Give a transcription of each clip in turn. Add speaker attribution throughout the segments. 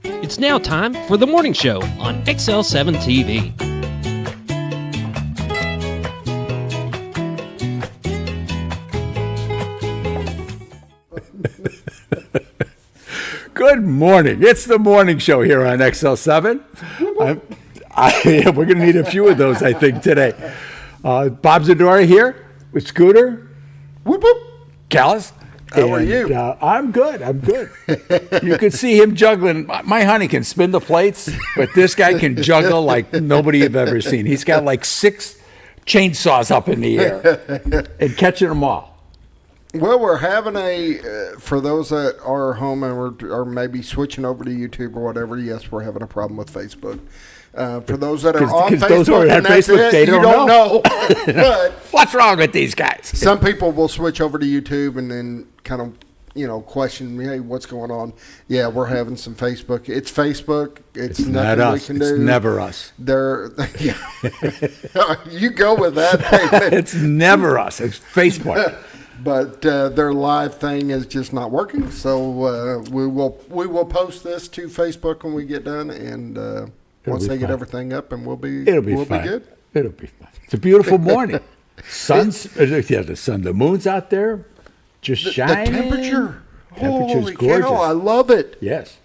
Speaker 1: It's now time for the morning show on XL7-TV.
Speaker 2: Good morning. It's the morning show here on XL7. We're going to need a few of those, I think, today. Bob Zadora here with Scooter.
Speaker 3: Whoop, whoop.
Speaker 2: Callis.
Speaker 3: How are you?
Speaker 2: I'm good. You can see him juggling. My honey can spin the plates, but this guy can juggle like nobody you've ever seen. He's got like 6 chainsaws up in the air and catching them all.
Speaker 3: Well, we're having for those that are home and are maybe switching over to YouTube or whatever, yes, we're having a problem with Facebook. For those that are on Facebook,
Speaker 2: those who are on Facebook, they don't know.
Speaker 3: But
Speaker 2: what's wrong with these guys?
Speaker 3: Some people will switch over to YouTube and then kind of, question me, hey, what's going on? Yeah, we're having some Facebook. It's Facebook. It's nothing
Speaker 2: not us.
Speaker 3: We can do.
Speaker 2: It's never us.
Speaker 3: You go with that.
Speaker 2: It's never us. It's Facebook.
Speaker 3: But their live thing is just not working. So we will post this to Facebook when we get done, and once they get everything up, and we'll be
Speaker 2: fine.
Speaker 3: Be good.
Speaker 2: It'll be fine. It's a beautiful morning. The sun, the moon's out there, just shining.
Speaker 3: The temperature.
Speaker 2: Temperature's
Speaker 3: Holy
Speaker 2: gorgeous.
Speaker 3: cow, I love it.
Speaker 2: Yes.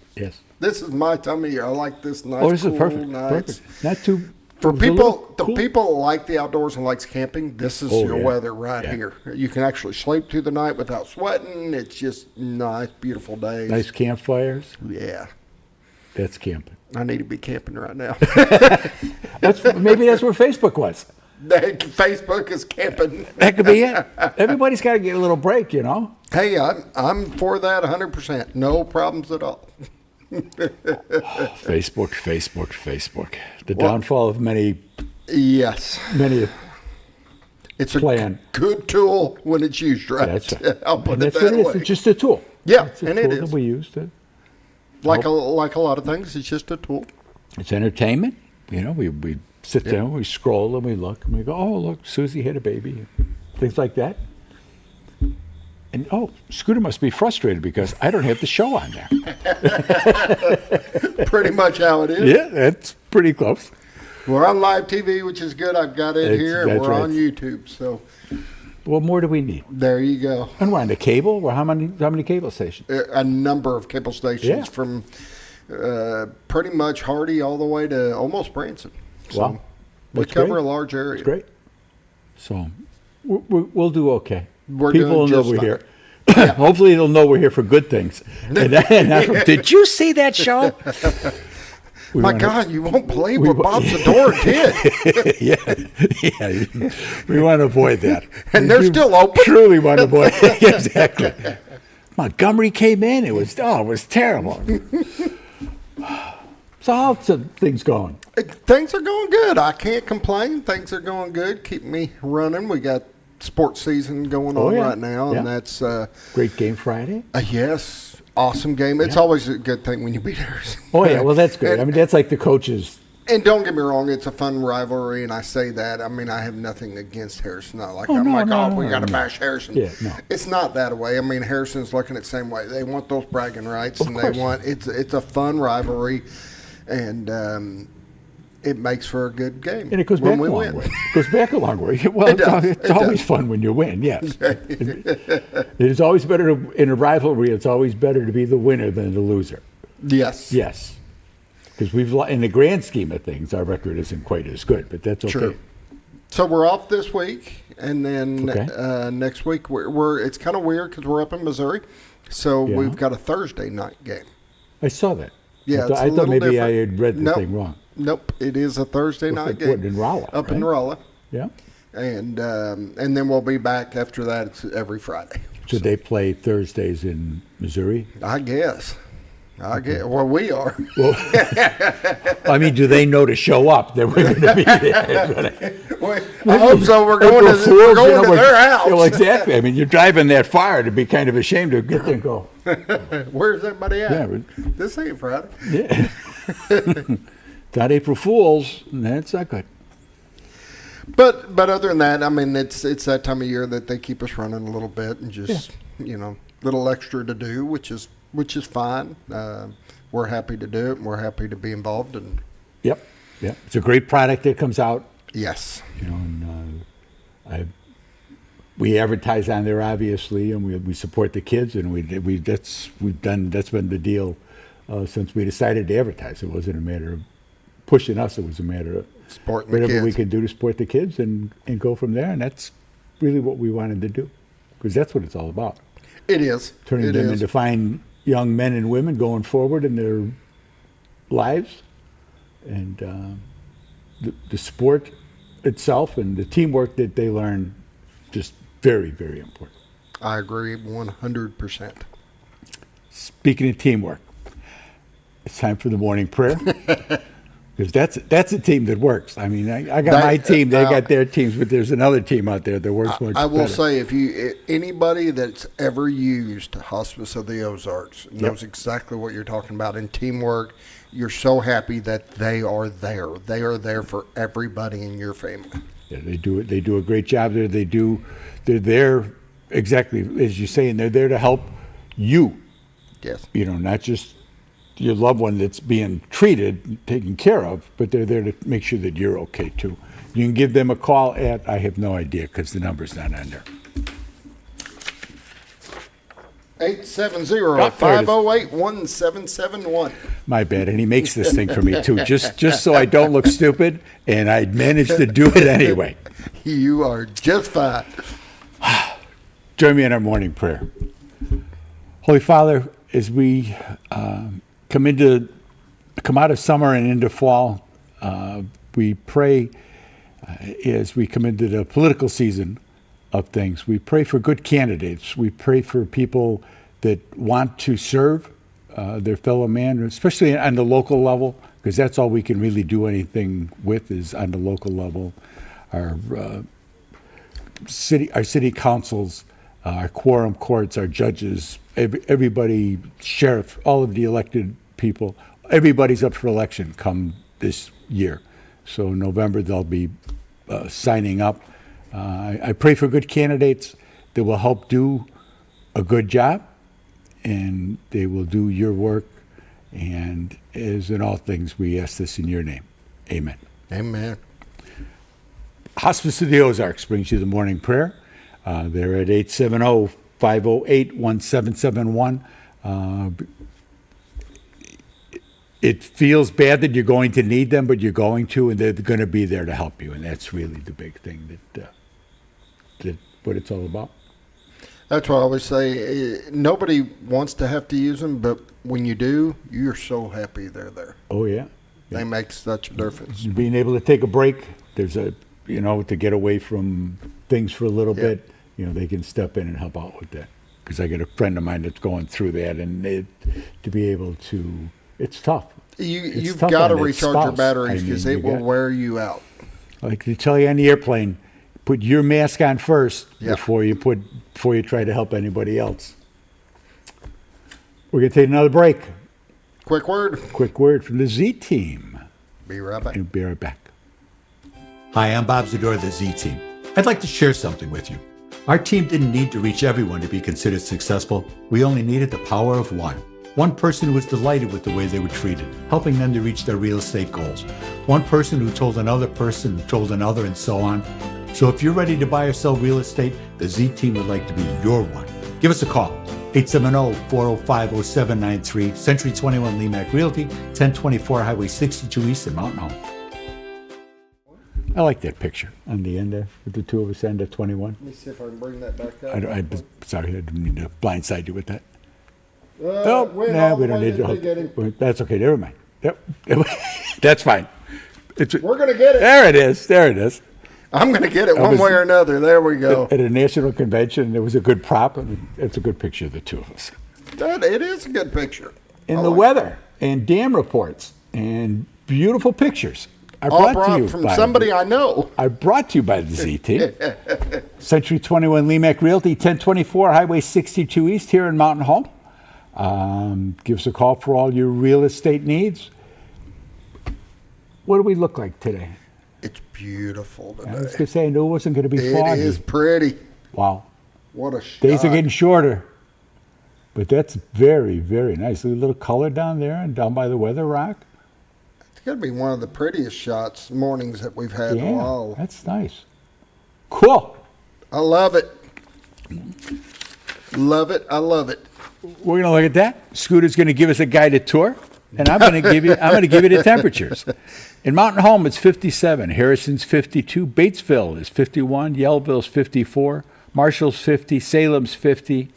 Speaker 3: This is my time of year. I like this nice.
Speaker 2: This
Speaker 3: cool
Speaker 2: is perfect.
Speaker 3: nights.
Speaker 2: Perfect. Not too.
Speaker 3: For people,
Speaker 2: cool.
Speaker 3: People that like the outdoors and likes camping, this is your weather right here. You can actually sleep through the night without sweating. It's just nice, beautiful days.
Speaker 2: Nice campfires.
Speaker 3: Yeah.
Speaker 2: That's camping.
Speaker 3: I need to be camping right now.
Speaker 2: Maybe that's where Facebook was.
Speaker 3: Facebook is camping.
Speaker 2: That could be it. Everybody's got to get a little break,
Speaker 3: Hey, I'm for that 100%. No problems at all.
Speaker 2: Facebook. The downfall of many.
Speaker 3: Yes.
Speaker 2: Many.
Speaker 3: It's
Speaker 2: plan.
Speaker 3: A good tool when it's used right.
Speaker 2: That's right.
Speaker 3: I'll put
Speaker 2: it
Speaker 3: that way.
Speaker 2: It's just a tool.
Speaker 3: Yeah,
Speaker 2: it's a
Speaker 3: and
Speaker 2: tool
Speaker 3: it is.
Speaker 2: That we use to.
Speaker 3: Like a lot of things, it's just a tool.
Speaker 2: It's entertainment. We sit down, we scroll, and we look, and we go, oh, look, Susie had a baby, things like that. And, Scooter must be frustrated because I don't have the show on there.
Speaker 3: Pretty much how it is.
Speaker 2: Yeah, that's pretty close.
Speaker 3: We're on live TV, which is good. I've got it here, and we're
Speaker 2: right.
Speaker 3: on YouTube. So,
Speaker 2: what more do we need?
Speaker 3: There you go.
Speaker 2: And we're on the cable. Well, how many cable stations?
Speaker 3: A number of cable stations from pretty much Hardy all the way to almost Branson. So
Speaker 2: wow.
Speaker 3: We cover a large area.
Speaker 2: That's great. So we'll do okay.
Speaker 3: People
Speaker 2: will know we're
Speaker 3: fine.
Speaker 2: here. Yeah. Hopefully they'll know we're here for good things. Did you see that show?
Speaker 3: My God, you won't believe what Bob Zadora did.
Speaker 2: yeah. We want to avoid that.
Speaker 3: And they're still open.
Speaker 2: Truly want to avoid it. Exactly. Montgomery came in. It was terrible. So how's things going?
Speaker 3: Things are going good. I can't complain. Things are going good. Keep me running. We got sports season going on right now, and that's
Speaker 2: great game Friday.
Speaker 3: Yes. Awesome game. It's always a good thing when you beat Harrison.
Speaker 2: Oh, yeah. Well, that's good. That's like the coaches.
Speaker 3: And don't get me wrong, it's a fun rivalry, and I say that. I mean, I have nothing against Harrison. Not like we got to bash Harrison.
Speaker 2: Yeah, no.
Speaker 3: It's not that way. I mean, Harrison's looking at the same way. They want those bragging rights, and they want it's a fun rivalry, and it makes for a good game.
Speaker 2: And it goes back a long way. It goes back a long way. Well, it's always fun when you win, yes. It is always better in a rivalry, it's always better to be the winner than the loser.
Speaker 3: Yes.
Speaker 2: Yes. Because in the grand scheme of things, our record isn't quite as good, but that's okay.
Speaker 3: True. So we're off this week, and then next week it's kind of weird because we're up in Missouri, so we've got a Thursday night game.
Speaker 2: I saw that.
Speaker 3: Yeah,
Speaker 2: I thought maybe I had read the thing wrong.
Speaker 3: Nope, it is a Thursday night game.
Speaker 2: In Rolla,
Speaker 3: up in Rolla.
Speaker 2: Yeah.
Speaker 3: And then we'll be back after that. It's every Friday.
Speaker 2: So they play Thursdays in Missouri?
Speaker 3: I guess. Well, we are.
Speaker 2: Well, I mean, do they know to show up that we're going to be there?
Speaker 3: I hope so. We're going to their house.
Speaker 2: Well, exactly. I mean, you're driving that far to be kind of ashamed to get there and go.
Speaker 3: Where's everybody at?
Speaker 2: Yeah,
Speaker 3: this ain't Friday.
Speaker 2: Yeah. It's not April Fool's. That's not good.
Speaker 3: But other than that, I mean, it's that time of year that they keep us running a little bit and just little extra to do, which is which is fine. We're happy to do it, and we're happy to be involved. And
Speaker 2: Yep. It's a great product that comes out.
Speaker 3: yes,
Speaker 2: And we advertise on there, obviously, and we support the kids, and that's been the deal since we decided to advertise. It wasn't a matter of pushing us; it was a matter of
Speaker 3: supporting the
Speaker 2: whatever we
Speaker 3: kids.
Speaker 2: could do to support the kids and go from there. And that's really what we wanted to do, because that's what it's all about:
Speaker 3: It is.
Speaker 2: turning
Speaker 3: It
Speaker 2: them
Speaker 3: is.
Speaker 2: into fine young men and women going forward in their lives, and the sport itself and the teamwork that they learn, just very, very important.
Speaker 3: I agree 100%.
Speaker 2: Speaking of teamwork, it's time for the morning prayer. Because that's a team that works. I mean, I got my team, they got their teams, but there's another team out there that works much
Speaker 3: I will
Speaker 2: better.
Speaker 3: say, if anybody that's ever used Hospice of the Ozarks knows exactly what you're talking about in teamwork. You're so happy that they are there. They are there for everybody in your family.
Speaker 2: Yeah, they do it. They do a great job there. They're there exactly as you're saying. They're there to help you.
Speaker 3: Yes.
Speaker 2: Not just your loved one that's being treated, taken care of, but they're there to make sure that you're okay too. You can give them a call at, I have no idea because the number's not on there.
Speaker 3: 870-508-1771.
Speaker 2: My bad, and he makes this thing for me too, just so I don't look stupid, and I managed to do it anyway.
Speaker 3: You are just fine.
Speaker 2: Join me in our morning prayer. Holy Father, as we come out of summer and into fall, we pray as we come into the political season of things. We pray for good candidates. We pray for people that want to serve their fellow man, especially on the local level, because that's all we can really do anything with is on the local level. Our city councils, our quorum courts, our judges, everybody, sheriff, all of the elected people, everybody's up for election come this year. So November they'll be signing up. I pray for good candidates that will help do a good job, and they will do your work. And as in all things, we ask this in your name. Amen.
Speaker 3: Amen.
Speaker 2: Hospice of the Ozarks brings you the morning prayer. They're at 870-508-1771. It feels bad that you're going to need them, but you're going to, and they're going to be there to help you. And that's really the big thing that what it's all about.
Speaker 3: That's why I always say nobody wants to have to use them, but when you do, you're so happy they're there.
Speaker 2: Oh, yeah.
Speaker 3: They make such a difference.
Speaker 2: Being able to take a break, there's to get away from things for a little bit, they can step in and help out with that. Because I got a friend of mine that's going through that, and to be able to, it's tough.
Speaker 3: You've got to recharge your batteries because it will wear you out.
Speaker 2: Like they tell you on the airplane, put your mask on first before you try to help anybody else. We're going to take another break.
Speaker 3: Quick word.
Speaker 2: Quick word from the Z Team.
Speaker 3: Be right back.
Speaker 2: And be right back.
Speaker 4: Hi, I'm Bob Zador of the Z Team. I'd like to share something with you. Our team didn't need to reach everyone to be considered successful. We only needed the power of one. One person who was delighted with the way they were treated, helping them to reach their real estate goals. One person who told another person who told another, and so on. So if you're ready to buy or sell real estate, the Z Team would like to be your one. Give us a call. 870-405-0793, Century 21 Lemac Realty, 1024 Highway 62 East in Mountain Home.
Speaker 2: I like that picture on the end there with the two of us end at 21.
Speaker 3: Let me see if I can bring that back up.
Speaker 2: Sorry, I didn't mean to blindside you with that.
Speaker 3: We don't need
Speaker 2: to. That's okay. Never mind. Yep. That's fine.
Speaker 3: We're going to get it.
Speaker 2: There it is. There it is.
Speaker 3: I'm going to get it one way or another. There we go.
Speaker 2: At a national convention, there was a good prop, and it's a good picture of the two of us.
Speaker 3: It is a good picture.
Speaker 2: And the weather, and dam reports, and beautiful pictures.
Speaker 3: All brought from somebody I know.
Speaker 2: I brought to you by the Z Team. Century 21 Lemac Realty, 1024 Highway 62 East here in Mountain Home. Give us a call for all your real estate needs. What do we look like today?
Speaker 3: It's beautiful today.
Speaker 2: I was going to say, I knew it wasn't going to be foggy.
Speaker 3: It is pretty.
Speaker 2: Wow.
Speaker 3: What a shot.
Speaker 2: Days are getting shorter. But that's very, very nice. A little color down there and down by the weather rock.
Speaker 3: It's going to be one of the prettiest mornings that we've had in a while.
Speaker 2: That's nice. Cool.
Speaker 3: I love it. Love it. I love it.
Speaker 2: We're going to look at that. Scooter's going to give us a guided tour, and I'm going to give you the temperatures. In Mountain Home, it's 57. Harrison's 52. Batesville is 51. Yellville's 54. Marshall's 50. Salem's 50.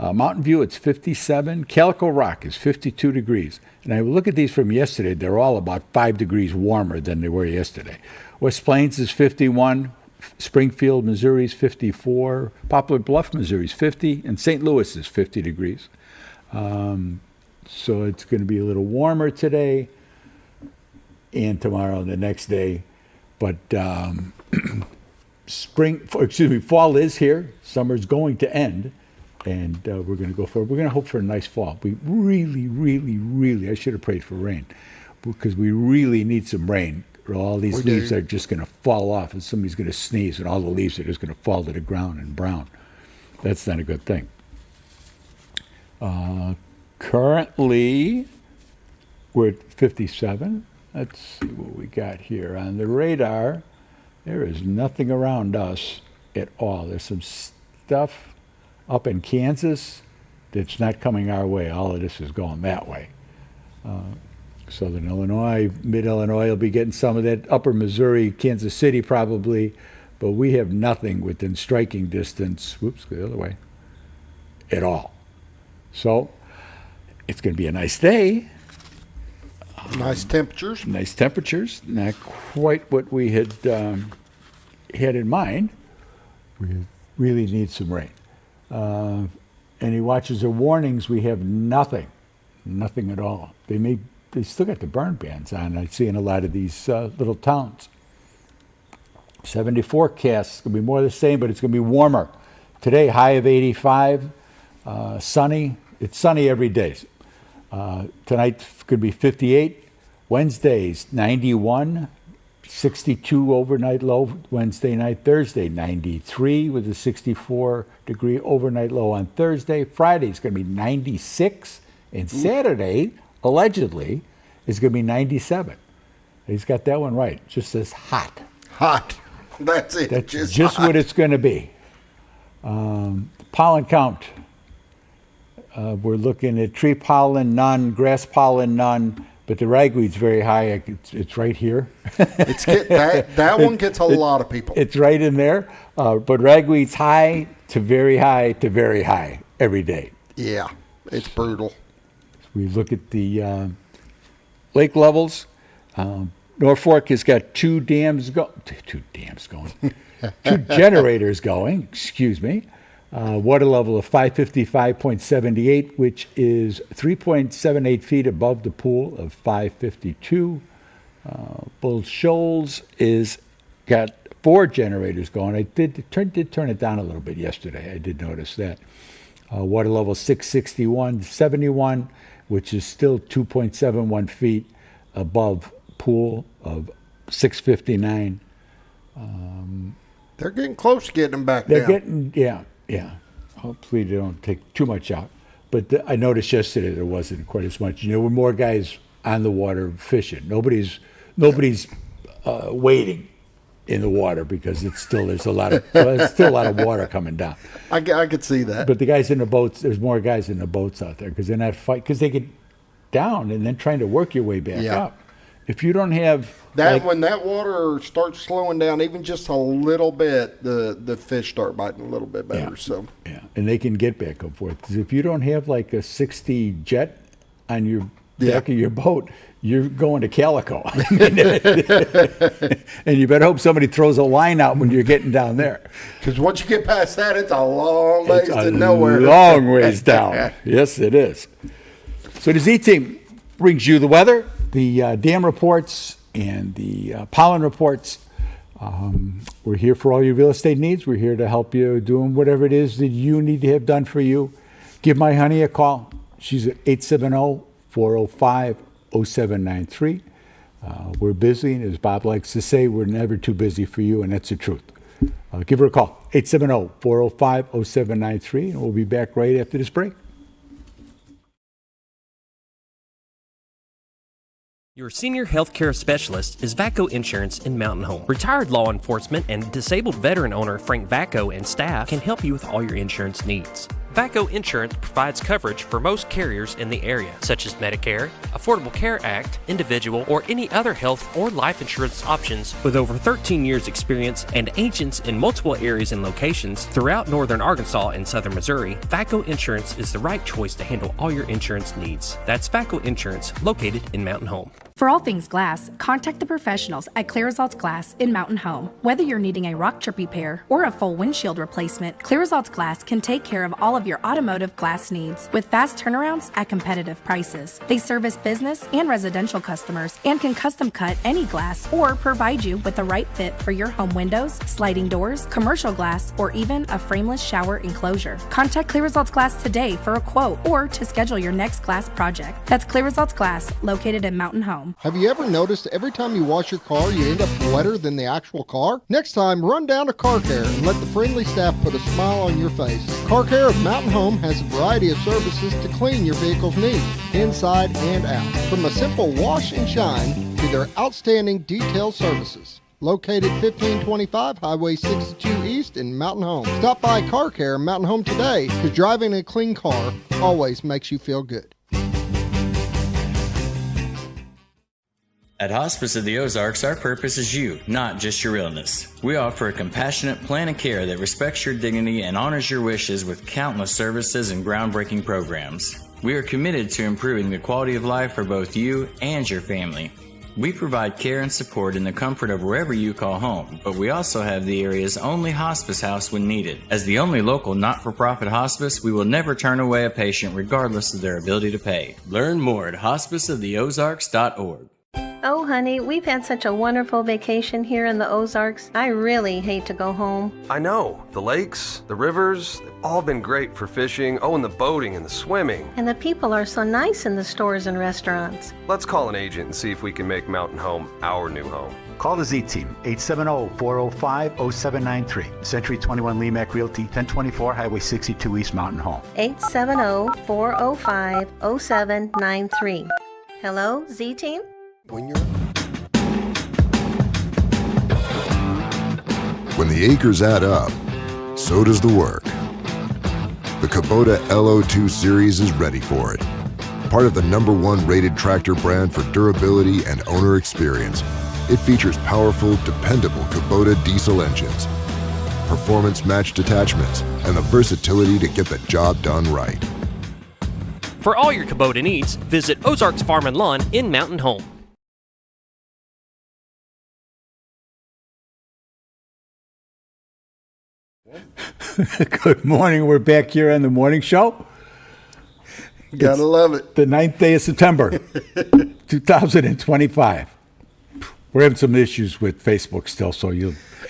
Speaker 2: Mountain View, it's 57. Calico Rock is 52 degrees. And I look at these from yesterday. They're all about 5 degrees warmer than they were yesterday. West Plains is 51. Springfield, Missouri is 54. Poplar Bluff, Missouri is 50. And St. Louis is 50 degrees. So it's going to be a little warmer today and tomorrow and the next day. But fall is here. Summer's going to end. And we're going to go for it. We're going to hope for a nice fall. We really, I should have prayed for rain because we really need some rain. Or all these leaves are just going to fall off and somebody's going to sneeze and all the leaves are just going to fall to the ground and brown. That's not a good thing. Currently, we're at 57. Let's see what we got here. On the radar, there is nothing around us at all. There's some stuff up in Kansas that's not coming our way. All of this is going that way. Southern Illinois, mid-Illinois will be getting some of that. Upper Missouri, Kansas City probably. But we have nothing within striking distance, the other way, at all. So it's going to be a nice day.
Speaker 3: Nice temperatures.
Speaker 2: Nice temperatures. Not quite what we had had in mind. We really need some rain. Any watches or warnings, we have nothing at all. They still got the burn bans on. I see in a lot of these little towns. 70 forecasts, going to be more of the same, but it's going to be warmer. Today, high of 85, sunny. It's sunny every day. Tonight could be 58. Wednesday's 91. 62 overnight low Wednesday night. Thursday 93 with a 64 degree overnight low on Thursday. Friday's going to be 96, and Saturday allegedly is going to be 97. He's got that one right. Just says hot.
Speaker 3: Hot. That's it.
Speaker 2: That's just what it's going to be. Pollen count. We're looking at tree pollen, none. Grass pollen, none. But the ragweed's very high. It's right here.
Speaker 3: That one gets a lot of people.
Speaker 2: It's right in there. But ragweed's high to very high to very high every day.
Speaker 3: Yeah, it's brutal.
Speaker 2: We look at the lake levels. Norfolk has got two generators going. Excuse me. Water level of 555.78, which is 3.78 feet above the pool of 552. Bull Shoals is got 4 generators going. I did turn it down a little bit yesterday. I did notice that. Water level 661.71, which is still 2.71 feet above pool of 659.
Speaker 3: They're getting close to getting them back
Speaker 2: They're
Speaker 3: down.
Speaker 2: getting, yeah. Hopefully they don't take too much out. But I noticed yesterday there wasn't quite as much. There were more guys on the water fishing. Nobody's wading in the water because there's still a lot of water coming down.
Speaker 3: I could see that.
Speaker 2: But the guys in the boats, there's more guys in the boats out there because they're not fighting, because they get down and then trying to work your way back up. If you don't have
Speaker 3: that, when that water starts slowing down even just a little bit, the fish start biting a little bit better.
Speaker 2: Yeah, and they can get back and forth. 'Cause if you don't have like a 60 jet on your back of your boat, you're going to Calico. And you better hope somebody throws a line out when you're getting down there.
Speaker 3: Because once you get past that, it's a long ways to nowhere.
Speaker 2: Long ways down. Yes, it is. So the Z-Team brings you the weather, the dam reports, and the pollen reports. We're here for all your real estate needs. We're here to help you doing whatever it is that you need to have done for you. Give my honey a call. She's at 870-405-0793. We're busy, and as Bob likes to say, we're never too busy for you, and that's the truth. Give her a call, 870-405-0793, and we'll be back right after this break.
Speaker 1: Your senior healthcare specialist is VACO Insurance in Mountain Home. Retired law enforcement and disabled veteran owner Frank VACO and staff can help you with all your insurance needs. VACO Insurance provides coverage for most carriers in the area, such as Medicare, Affordable Care Act, individual, or any other health or life insurance options. With over 13 years experience and agents in multiple areas and locations throughout northern Arkansas and southern Missouri, VACO Insurance is the right choice to handle all your insurance needs. That's VACO Insurance, located in Mountain Home.
Speaker 5: For all things glass, contact the professionals at Clear Results Glass in Mountain Home. Whether you're needing a rock chip repair or a full windshield replacement, Clear Results Glass can take care of all of your automotive glass needs with fast turnarounds at competitive prices. They service business and residential customers and can custom cut any glass or provide you with the right fit for your home windows, sliding doors, commercial glass, or even a frameless shower enclosure. Contact Clear Results Glass today for a quote or to schedule your next glass project. That's Clear Results Glass, located in Mountain Home.
Speaker 3: Have you ever noticed every time you wash your car, you end up wetter than the actual car? Next time, run down to Car Care and let the friendly staff put a smile on your face. Car Care of Mountain Home has a variety of services to clean your vehicle's needs, inside and out. From a simple wash and shine to their outstanding detail services. Located 1525 Highway 62 East in Mountain Home. Stop by Car Care in Mountain Home today, because driving a clean car always makes you feel good.
Speaker 6: At Hospice of the Ozarks, our purpose is you, not just your illness. We offer a compassionate plan of care that respects your dignity and honors your wishes with countless services and groundbreaking programs. We are committed to improving the quality of life for both you and your family. We provide care and support in the comfort of wherever you call home, but we also have the area's only hospice house when needed. As the only local not-for-profit hospice, we will never turn away a patient regardless of their ability to pay. Learn more at hospiceoftheozarks.org.
Speaker 7: Oh, honey, we've had such a wonderful vacation here in the Ozarks. I really hate to go home.
Speaker 8: I know. The lakes, the rivers, they've all been great for fishing. Oh, and the boating and the swimming.
Speaker 7: And the people are so nice in the stores and restaurants.
Speaker 8: Let's call an agent and see if we can make Mountain Home our new home.
Speaker 9: Call the Z-Team, 870-405-0793. Century 21 Lemac Realty, 1024 Highway 62 East Mountain Home.
Speaker 7: 870-405-0793. Hello, Z-Team?
Speaker 3: When you're
Speaker 10: When the acres add up, so does the work. The Kubota LO2 Series is ready for it. Part of the #1 rated tractor brand for durability and owner experience, it features powerful, dependable Kubota diesel engines, performance-matched attachments, and the versatility to get the job done right.
Speaker 1: For all your Kubota needs, visit Ozarks Farm and Lawn in Mountain Home.
Speaker 2: Good morning. We're back here on the morning show.
Speaker 3: gotta love it.
Speaker 2: The 9th day of September, 2025. We're having some issues with Facebook still, so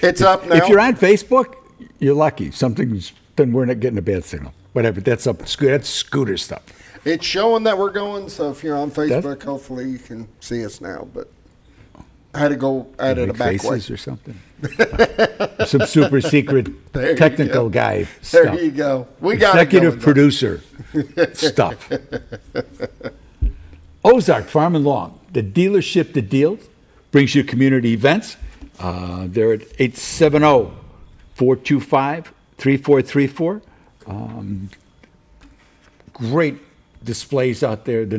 Speaker 3: It's up now.
Speaker 2: If you're on Facebook, you're lucky. Then we're not getting a bad signal. Whatever. That's scooter stuff.
Speaker 3: It's showing that we're going, so if you're on Facebook, hopefully you can see us now. But I had to go at it a back way.
Speaker 2: Or something. Some super secret technical guy stuff.
Speaker 3: There you go. We got
Speaker 2: executive producer stuff. Ozark Farm and Lawn, the dealership that deals, brings you community events. They're at 870-425-3434. Great displays out there. The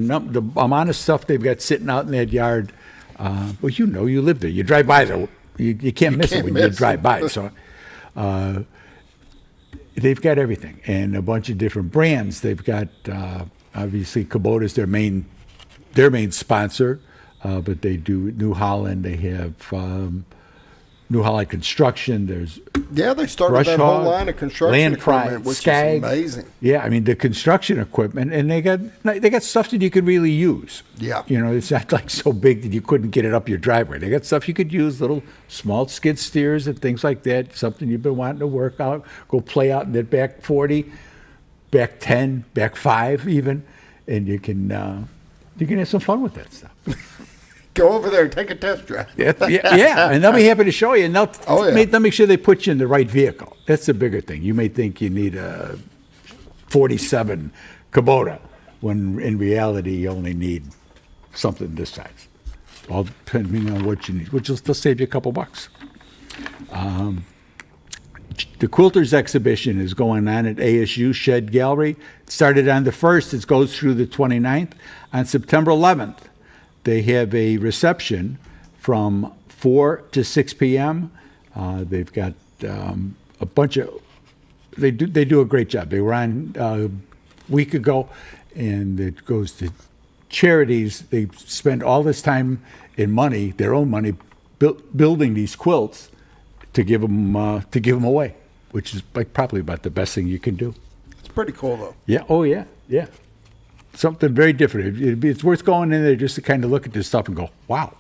Speaker 2: amount of stuff they've got sitting out in that yard. Well, you live there. You drive by there. You can't miss it when you drive by. So they've got everything and a bunch of different brands. They've got obviously Kubota's their main sponsor, but they do New Holland. They have New Holland Construction. They
Speaker 3: started that whole line of construction equipment, which
Speaker 2: Skag.
Speaker 3: is amazing.
Speaker 2: Yeah, I mean the construction equipment, and they got stuff that you could really use.
Speaker 3: Yeah,
Speaker 2: it's not like so big that you couldn't get it up your driveway. They got stuff you could use, little small skid steers and things like that. Something you've been wanting to work out, go play out in that back 40, back 10, back 5 even, and you can have some fun with that stuff.
Speaker 3: Go over there and take a test drive.
Speaker 2: Yeah, and they'll be happy to show you. And they'll make sure they put you in the right vehicle. That's the bigger thing. You may think you need a 47 Kubota, when in reality you only need something this size. all depending on what you need, which will still save you a couple bucks. The Quilters exhibition is going on at ASU Shed Gallery. It started on the 1st. It goes through the 29th. On September 11th, they have a reception from 4 to 6 p.m. They've got a bunch of... They do a great job. They were on a week ago, and it goes to charities. They spend all this time in money, their own money, building these quilts to give them away, which is like probably about the best thing you can do.
Speaker 3: It's pretty cool, though.
Speaker 2: Yeah. Oh, yeah. Yeah. Something very different. It's worth going in there just to kind of look at this stuff and go, wow.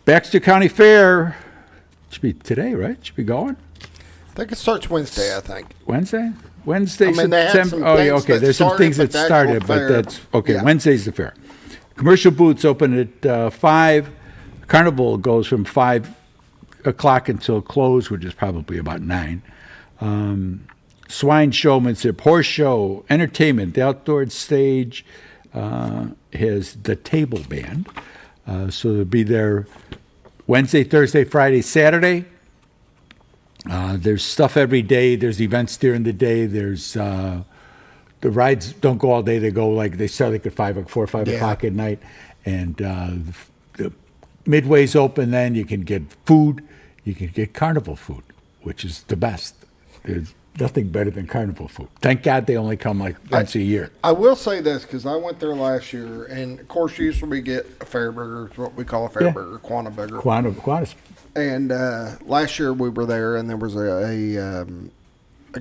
Speaker 2: Baxter County Fair should be today, right? Should be going.
Speaker 3: I think it starts Wednesday, I think.
Speaker 2: Wednesday,
Speaker 3: I mean, they had some
Speaker 2: oh, yeah,
Speaker 3: things
Speaker 2: okay.
Speaker 3: that
Speaker 2: There's some
Speaker 3: started,
Speaker 2: things
Speaker 3: but
Speaker 2: that
Speaker 3: the
Speaker 2: started,
Speaker 3: actual
Speaker 2: but
Speaker 3: fair-
Speaker 2: that's okay.
Speaker 3: yeah.
Speaker 2: Wednesday's the fair. Commercial booths open at 5. Carnival goes from 5 o'clock until close, which is probably about 9. Swine showmanship, horse show, entertainment. The outdoor stage has the table band, so they'll be there Wednesday, Thursday, Friday, Saturday. There's stuff every day. There's events during the day. There's the rides don't go all day. They start like at 4 or 5 o'clock at night, and the Midway's open. Then you can get food. You can get carnival food, which is the best. There's nothing better than carnival food. Thank God they only come like once a year.
Speaker 3: I will say this because I went there last year, and of course, usually we get a fair burger, it's what we call a fair burger, Quanta burger.
Speaker 2: Quantas.
Speaker 3: And last year we were there, and there was a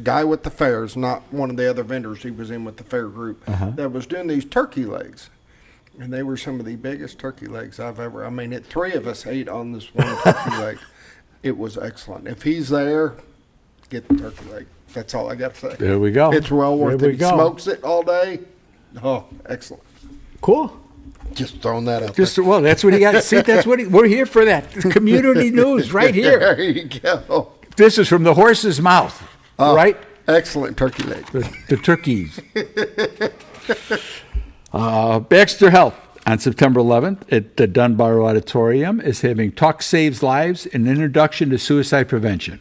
Speaker 3: guy with the fairs, not one of the other vendors. He was in with the fair group that was doing these turkey legs, and they were some of the biggest turkey legs I've ever. I mean, 3 of us ate on this one turkey leg. It was excellent. If he's there, get the turkey leg. That's all I got to say.
Speaker 2: There we go.
Speaker 3: It's well worth
Speaker 2: There
Speaker 3: it.
Speaker 2: we
Speaker 3: He
Speaker 2: go.
Speaker 3: smokes it all day. Oh, excellent.
Speaker 2: Cool.
Speaker 3: Just throwing that out
Speaker 2: Just
Speaker 3: there.
Speaker 2: well, that's what he got. See, that's what we're here for. That community news right here.
Speaker 3: There you go.
Speaker 2: This is from the horse's mouth, right?
Speaker 3: Excellent turkey leg.
Speaker 2: The turkeys. Baxter Health on September 11th at the Dunbar Auditorium is having Talk Saves Lives, an introduction to suicide prevention.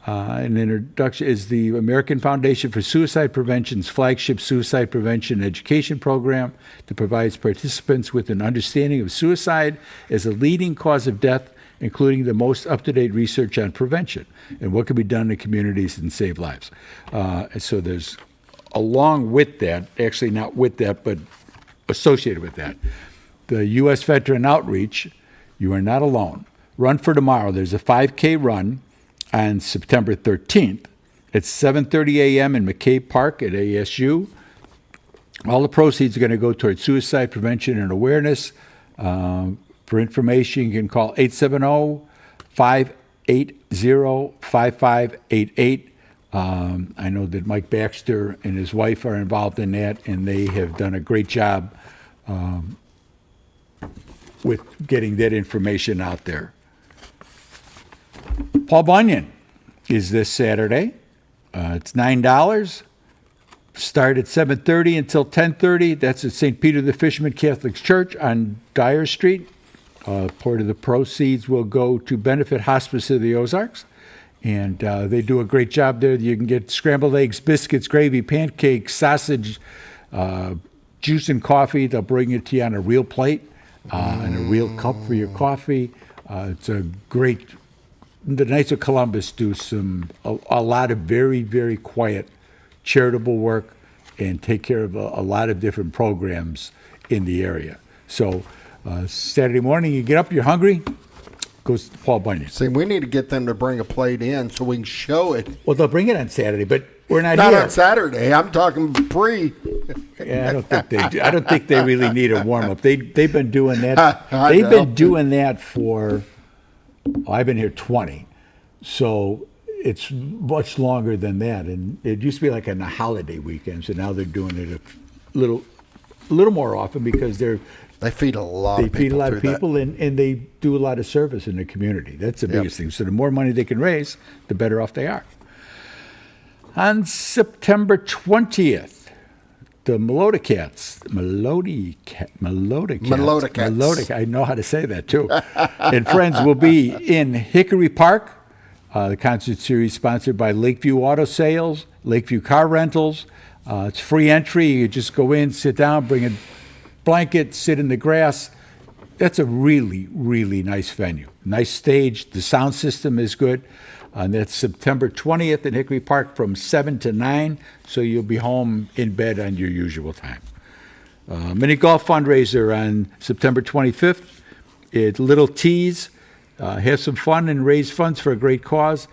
Speaker 2: An introduction is the American Foundation for Suicide Prevention's flagship suicide prevention education program that provides participants with an understanding of suicide as a leading cause of death, including the most up-to-date research on prevention and what can be done in communities and save lives. And so there's, along with that, actually not with that, but associated with that, the U.S. Veteran Outreach, You Are Not Alone. Run for Tomorrow. There's a 5K run on September 13th at 7:30 a.m. in McCabe Park at ASU. All the proceeds are going to go towards suicide prevention and awareness. For information, you can call 870-580-5588. I know that Mike Baxter and his wife are involved in that, and they have done a great job with getting that information out there. Paul Bunyan is this Saturday. It's $9. Start at 7:30 until 10:30. That's at St. Peter the Fisherman Catholic Church on Dyer Street. Part of the proceeds will go to benefit Hospice of the Ozarks. And they do a great job there. You can get scrambled eggs, biscuits, gravy, pancakes, sausage, juice and coffee. They'll bring it to you on a real plate and a real cup for your coffee. It's a great... The Knights of Columbus do a lot of very, very quiet charitable work and take care of a lot of different programs in the area. So Saturday morning, you get up, you're hungry, goes to Paul Bunyan.
Speaker 3: See, we need to get them to bring a plate in so we can show it.
Speaker 2: Well, they'll bring it on Saturday, but we're not
Speaker 3: Not
Speaker 2: here.
Speaker 3: on Saturday. I'm talking pre.
Speaker 2: Yeah, I don't think they do. I don't think they really need a warm up. They've been doing that.
Speaker 3: I
Speaker 2: They've
Speaker 3: know.
Speaker 2: been doing that for. I've been here 20, so it's much longer than that. And it used to be like on the holiday weekends, and now they're doing it a little more often because they
Speaker 3: feed a lot.
Speaker 2: They
Speaker 3: of
Speaker 2: feed a lot of
Speaker 3: through that.
Speaker 2: people, and they do a lot of service in the community. That's the biggest thing. So the more money they can raise, the better off they are. On September 20th, the Melodicats. I know how to say that, too. And friends will be in Hickory Park. The concert series sponsored by Lakeview Auto Sales, Lakeview Car Rentals. It's free entry. You just go in, sit down, bring a blanket, sit in the grass. That's a really, really nice venue. Nice stage. The sound system is good. And that's September 20th in Hickory Park from 7 to 9, so you'll be home in bed on your usual time. Mini golf fundraiser on September 25th at Little T's. Have some fun and raise funds for a great cause.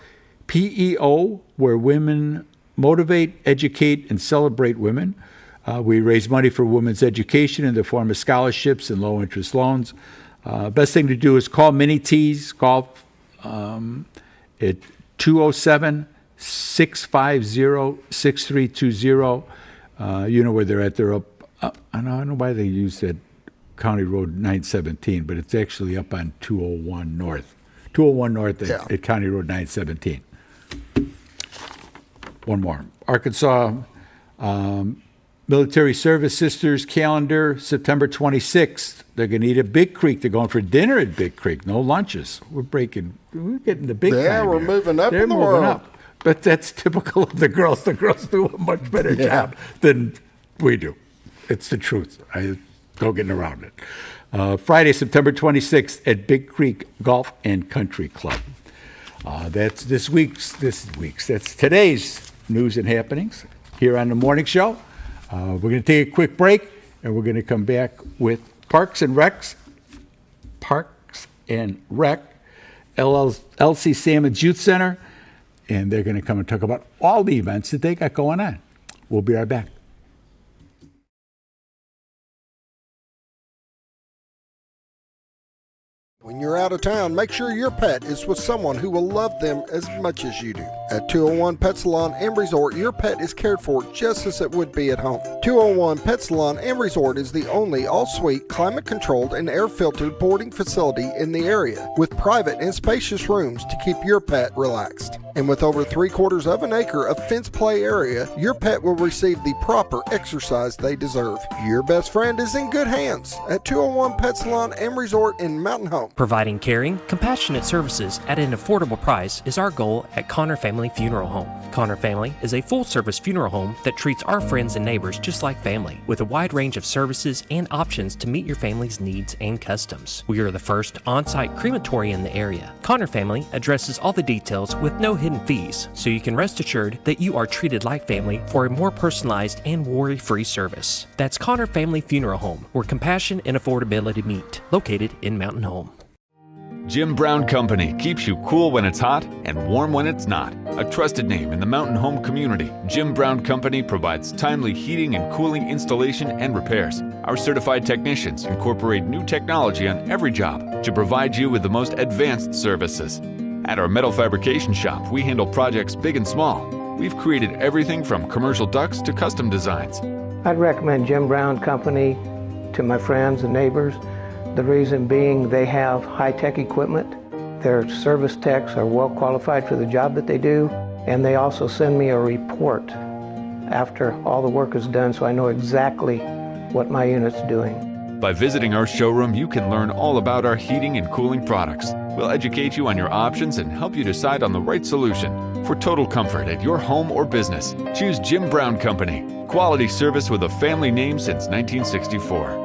Speaker 2: PEO, where women motivate, educate, and celebrate women. We raise money for women's education in the form of scholarships and low-interest loans. Best thing to do is call Mini T's Golf at 207-650-6320. You know where they're at. They're up. I don't know why they use that County Road 917, but it's actually up on 201 North. 201 North at County Road 917. One more. Arkansas Military Service Sisters calendar, September 26th. They're going to eat at Big Creek. They're going for dinner at Big Creek. No lunches. We're getting the big time.
Speaker 3: Yeah, we're moving up
Speaker 2: They're
Speaker 3: in the
Speaker 2: moving
Speaker 3: world.
Speaker 2: up. But that's typical of the girls. The girls do a much better job than we do. It's the truth. I don't get around it. Friday, September 26th at Big Creek Golf and Country Club. That's that's today's news and happenings here on the morning show. We're going to take a quick break, and we're going to come back with Parks and Rec, LC Sammons Youth Center, and they're going to come and talk about all the events that they got going on. We'll be right back.
Speaker 3: When you're out of town, make sure your pet is with someone who will love them as much as you do. At 201 Pet Salon and Resort, your pet is cared for just as it would be at home. 201 Pet Salon and Resort is the only all-suite, climate-controlled, and air-filtered boarding facility in the area, with private and spacious rooms to keep your pet relaxed. And with over 3/4 of an acre of fenced play area, your pet will receive the proper exercise they deserve. Your best friend is in good hands at 201 Pet Salon and Resort in Mountain Home.
Speaker 1: Providing caring, compassionate services at an affordable price is our goal at Connor Family Funeral Home. Connor Family is a full-service funeral home that treats our friends and neighbors just like family, with a wide range of services and options to meet your family's needs and customs. We are the first on-site crematory in the area. Connor Family addresses all the details with no hidden fees, so you can rest assured that you are treated like family for a more personalized and worry-free service. That's Connor Family Funeral Home, where compassion and affordability meet, located in Mountain Home.
Speaker 11: Jim Brown Company keeps you cool when it's hot and warm when it's not. A trusted name in the mountain home community, Jim Brown Company provides timely heating and cooling installation and repairs. Our certified technicians incorporate new technology on every job to provide you with the most advanced services. At our metal fabrication shop, we handle projects big and small. We've created everything from commercial ducts to custom designs.
Speaker 12: I'd recommend Jim Brown Company to my friends and neighbors. The reason being they have high-tech equipment. Their service techs are well qualified for the job that they do, and they also send me a report after all the work is done so I know exactly what my unit's doing.
Speaker 11: By visiting our showroom, you can learn all about our heating and cooling products. We'll educate you on your options and help you decide on the right solution. For total comfort at your home or business, choose Jim Brown Company. Quality service with a family name since 1964.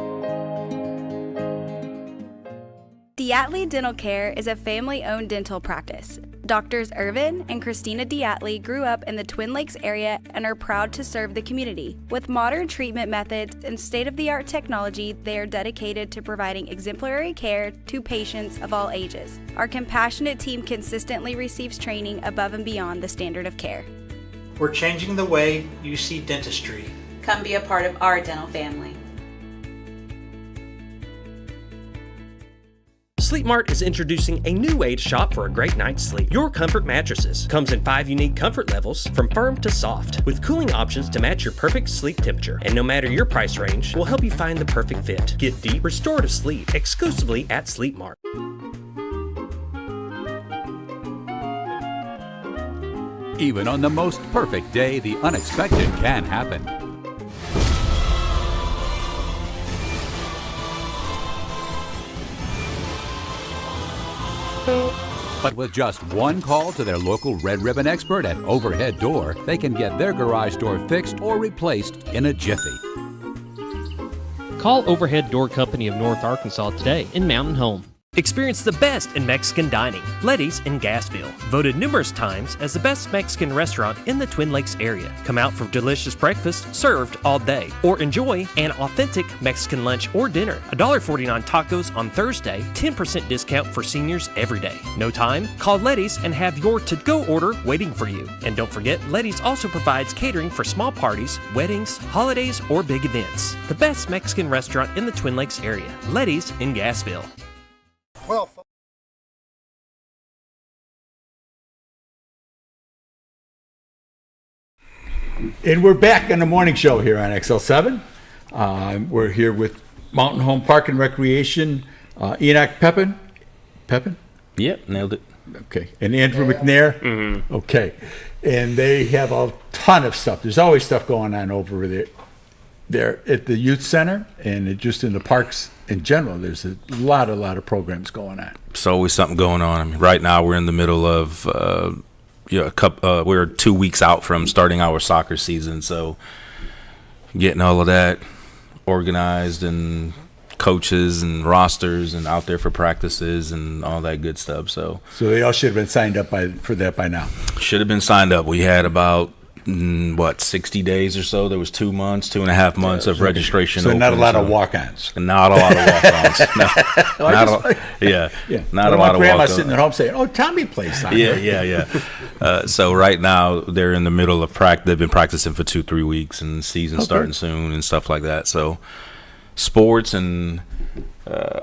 Speaker 13: Diatley Dental Care is a family-owned dental practice. Doctors Irvin and Christina Diatley grew up in the Twin Lakes area and are proud to serve the community. With modern treatment methods and state-of-the-art technology, they are dedicated to providing exemplary care to patients of all ages. Our compassionate team consistently receives training above and beyond the standard of care.
Speaker 14: We're changing the way you see dentistry.
Speaker 15: Come be a part of our dental family.
Speaker 1: Sleep Mart is introducing a new way to shop for a great night's sleep. Your Comfort Mattresses comes in 5 unique comfort levels, from firm to soft, with cooling options to match your perfect sleep temperature. And no matter your price range, we'll help you find the perfect fit. Get deep, restorative sleep exclusively at Sleep Mart.
Speaker 16: Even on the most perfect day, the unexpected can happen. But with just one call to their local Red Ribbon expert at Overhead Door, they can get their garage door fixed or replaced in a jiffy.
Speaker 1: Call Overhead Door Company of North Arkansas today in Mountain Home. Experience the best in Mexican dining. Letty's in Gassville. Voted numerous times as the best Mexican restaurant in the Twin Lakes area. Come out for delicious breakfast served all day. Or enjoy an authentic Mexican lunch or dinner. $1.49 tacos on Thursday. 10% discount for seniors every day. No time? Call Letty's and have your to-go order waiting for you. And don't forget, Letty's also provides catering for small parties, weddings, holidays, or big events. The best Mexican restaurant in the Twin Lakes area. Letty's in Gassville.
Speaker 3: Well,
Speaker 2: and we're back on the morning show here on XL7. We're here with Mountain Home Park and Recreation, Enoch Pepin. Pepin?
Speaker 17: Yep, nailed it.
Speaker 2: Okay. And Andrew McNair?
Speaker 17: Mm-hmm.
Speaker 2: Okay. And they have a ton of stuff. There's always stuff going on over there at the youth center and just in the parks in general. There's a lot of programs going on.
Speaker 17: There's always something going on. I mean, right now we're in the middle of we're 2 weeks out from starting our soccer season, so getting all of that organized and coaches and rosters and out there for practices and all that good stuff. So
Speaker 2: they all should have been signed up for that by now.
Speaker 17: Should have been signed up. We had about 60 days or so. There was 2 months, 2.5 months of registration.
Speaker 2: So not a lot of walk-ons.
Speaker 17: Not a lot of walk-ons. Not a lot of
Speaker 2: grandma
Speaker 17: walk-ons.
Speaker 2: sitting at home saying, "Oh, Tommy plays soccer."
Speaker 17: Yeah. So right now they're in the middle of practice. They've been practicing for 2-3 weeks, and the season's starting soon and stuff like that. So sports and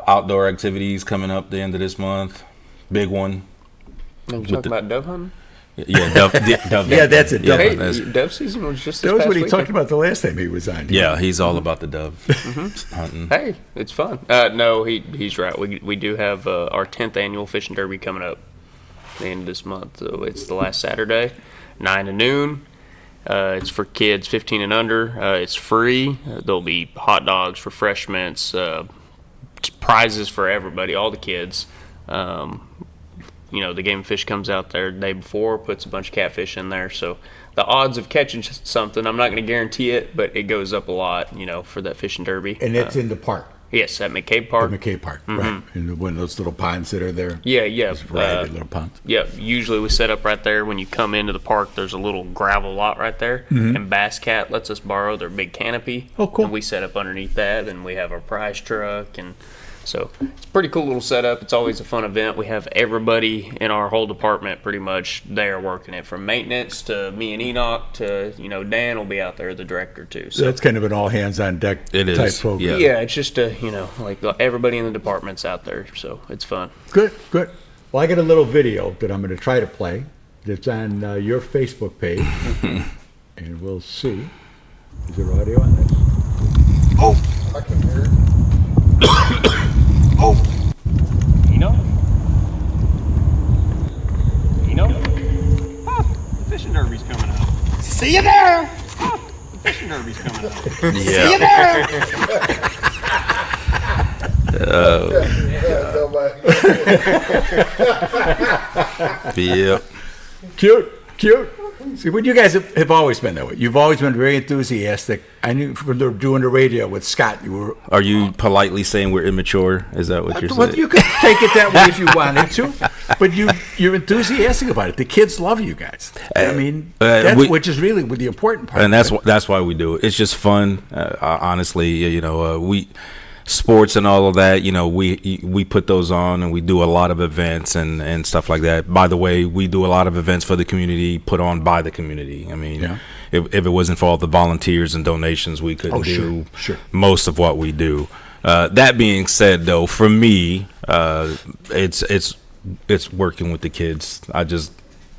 Speaker 17: outdoor activities coming up the end of this month. Big one.
Speaker 18: You talking about dove hunting?
Speaker 17: Yeah, dove.
Speaker 2: Yeah, that's it. Dove.
Speaker 18: Hey, dove season was just.
Speaker 2: That was what he talked about the last time he was on.
Speaker 17: Yeah, he's all about the dove hunting.
Speaker 18: Hey, it's fun. No, he's right. We do have our 10th annual fishing derby coming up the end of this month. So it's the last Saturday, 9 to noon. It's for kids 15 and under. It's free. There'll be hot dogs, refreshments, prizes for everybody, all the kids. The game fish comes out there the day before, puts a bunch of catfish in there. So the odds of catching something, I'm not going to guarantee it, but it goes up a lot, for that fishing derby.
Speaker 2: And it's in the park.
Speaker 18: Yes, at McCabe Park.
Speaker 2: At McCabe Park, right. In one of those little ponds that are there.
Speaker 18: Yeah.
Speaker 2: There's a variety of little ponds.
Speaker 18: Yeah, usually we set up right there. When you come into the park, there's a little gravel lot right there. Mm-hmm. And Bass Cat lets us borrow their big canopy.
Speaker 2: Oh, cool.
Speaker 18: And we set up underneath that, and we have our prize truck, and so it's a pretty cool little setup. It's always a fun event. We have everybody in our whole department pretty much there working it, from maintenance to me and Enoch to, Dan will be out there, the director too.
Speaker 2: So that's kind of an all hands on deck type program.
Speaker 18: Yeah, it's just like everybody in the department's out there, so it's fun.
Speaker 2: Good. Well, I got a little video that I'm going to try to play that's on your Facebook page, and we'll see. Is there audio on this?
Speaker 3: Oh, I can hear it.
Speaker 18: Oh! Enoch? The fishing derby's coming up.
Speaker 3: See you there!
Speaker 18: The fishing derby's coming up.
Speaker 3: See you there!
Speaker 17: Yep.
Speaker 2: Cute. See, but you guys have always been that way. You've always been very enthusiastic. I knew from doing the radio with Scott, you were.
Speaker 17: Are you politely saying we're immature? Is that what you're saying?
Speaker 2: Well, you could take it that way if you wanted to, but you're enthusiastic about it. The kids love you guys. I mean, which is really the important part.
Speaker 17: And that's why we do it. It's just fun. Honestly, we. Sports and all of that, we put those on, and we do a lot of events and stuff like that. By the way, we do a lot of events for the community, put on by the community. I mean, if it wasn't for all the volunteers and donations, we couldn't do most of what we do. That being said, though, for me, it's working with the kids.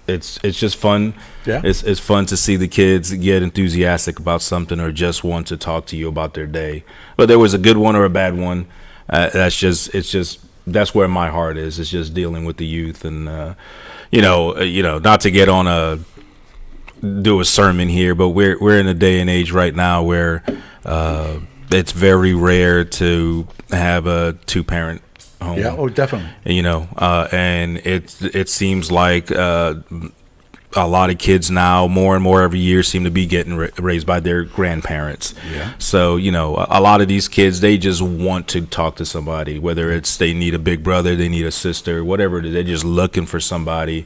Speaker 17: It's just fun.
Speaker 2: Yeah.
Speaker 17: It's fun to see the kids get enthusiastic about something or just want to talk to you about their day. But there was a good one or a bad one. That's where my heart is. It's just dealing with the youth and not to get on do a sermon here, but we're in a day and age right now where it's very rare to have a 2-parent home.
Speaker 2: Yeah, oh, definitely.
Speaker 17: You know, and it seems like a lot of kids now, more and more every year, seem to be getting raised by their grandparents.
Speaker 2: Yeah.
Speaker 17: So, you know, a lot of these kids, they just want to talk to somebody, whether it's they need a big brother, they need a sister, whatever it is. They're just looking for somebody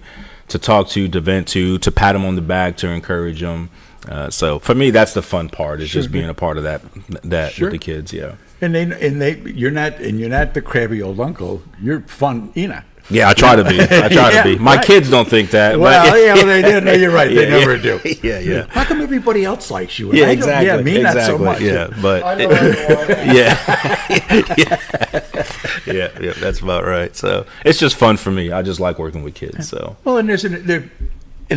Speaker 17: to talk to vent to pat them on the back, to encourage them. So for me, that's the fun part, is just being a part of that with the kids. Yeah.
Speaker 2: And you're not the crabby old uncle. You're fun Enoch.
Speaker 17: Yeah, I try to be. To be. My kids don't think that.
Speaker 2: Well, they do. No, you're right. They never do.
Speaker 17: Yeah.
Speaker 2: How come everybody else likes you?
Speaker 17: Yeah, exactly.
Speaker 2: Yeah, me not so much.
Speaker 17: Yeah, but
Speaker 3: I know
Speaker 17: yeah, that's about right. So it's just fun for me. I just like working with kids. So
Speaker 2: well, and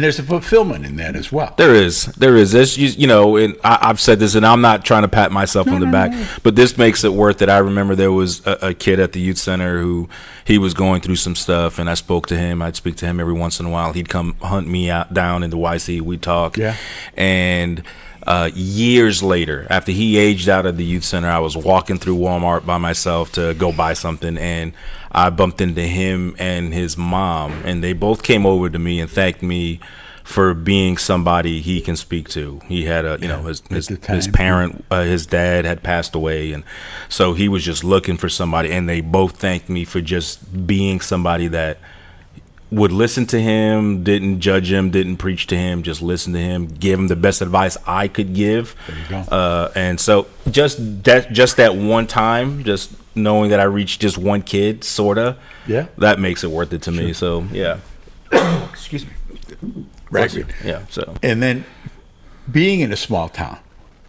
Speaker 2: there's a fulfillment in that as well.
Speaker 17: There is. There's, you know, and I've said this, and I'm not trying to pat myself on the back, but this makes it worth it. I remember there was a kid at the youth center who he was going through some stuff, and I spoke to him. I'd speak to him every once in a while. He'd come hunt me down in the YC. We'd talk.
Speaker 2: Yeah.
Speaker 17: And years later, after he aged out of the youth center, I was walking through Walmart by myself to go buy something, and I bumped into him and his mom, and they both came over to me and thanked me for being somebody he can speak to. He had his parent, his dad had passed away, and so he was just looking for somebody, and they both thanked me for just being somebody that would listen to him, didn't judge him, didn't preach to him, just listen to him, give him the best advice I could give.
Speaker 2: There you go.
Speaker 17: And so just that one time, just knowing that I reached just one kid, sorta, that makes it worth it to me. So yeah.
Speaker 2: Excuse me. Right.
Speaker 17: Yeah. So
Speaker 2: and then being in a small town,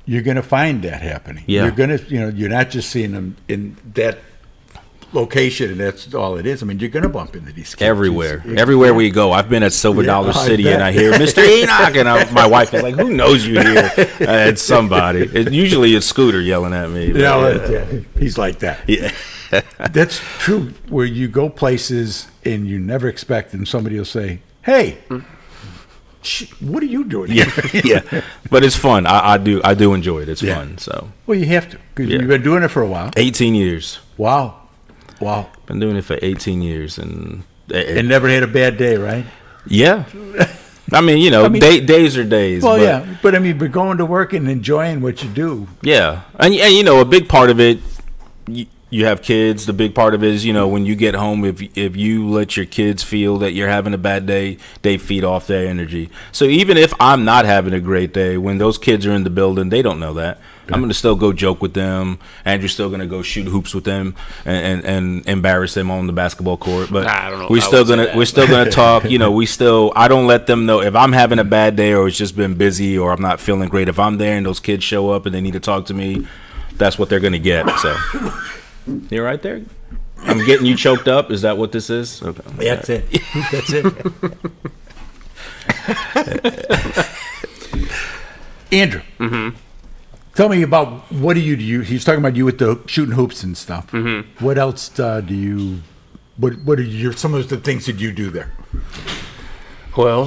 Speaker 2: you're going to find that happening.
Speaker 17: Yeah.
Speaker 2: You're going to, you're not just seeing them in that location and that's all it is. I mean, you're going to bump into these kids
Speaker 17: everywhere we go. I've been at Silver Dollar City and I hear Mr. Enoch, and my wife is like, "Who knows you here?" It's somebody. Usually it's Scooter yelling at me.
Speaker 2: He's like that.
Speaker 17: Yeah.
Speaker 2: That's true. Where you go places and you never expect, and somebody will say, "Hey, what are you doing here?"
Speaker 17: Yeah. But it's fun. I do enjoy it. It's fun. So
Speaker 2: well, you have to, because you've been doing it for a while.
Speaker 17: 18 years.
Speaker 2: Wow.
Speaker 17: Been doing it for 18 years and
Speaker 2: never had a bad day, right?
Speaker 17: Yeah. I mean, days are days.
Speaker 2: Well, but I mean, but going to work and enjoying what you do.
Speaker 17: Yeah, and a big part of it, you have kids. The big part of it is, when you get home, if you let your kids feel that you're having a bad day, they feed off their energy. So even if I'm not having a great day, when those kids are in the building, they don't know that. I'm going to still go joke with them. Andrew's still going to go shoot hoops with them and embarrass them on the basketball court. But
Speaker 18: I don't know.
Speaker 17: we're still going to talk. I don't let them know if I'm having a bad day or it's just been busy or I'm not feeling great. If I'm there and those kids show up and they need to talk to me, that's what they're going to get. So you're right there. I'm getting you choked up. Is that what this is? Okay.
Speaker 2: That's it. That's it. Andrew.
Speaker 18: Mm-hmm.
Speaker 2: Tell me about, what do you do? He's talking about you with the shooting hoops and stuff.
Speaker 18: Mm-hmm.
Speaker 2: What else do you? What are some of the things that you do there?
Speaker 18: Well,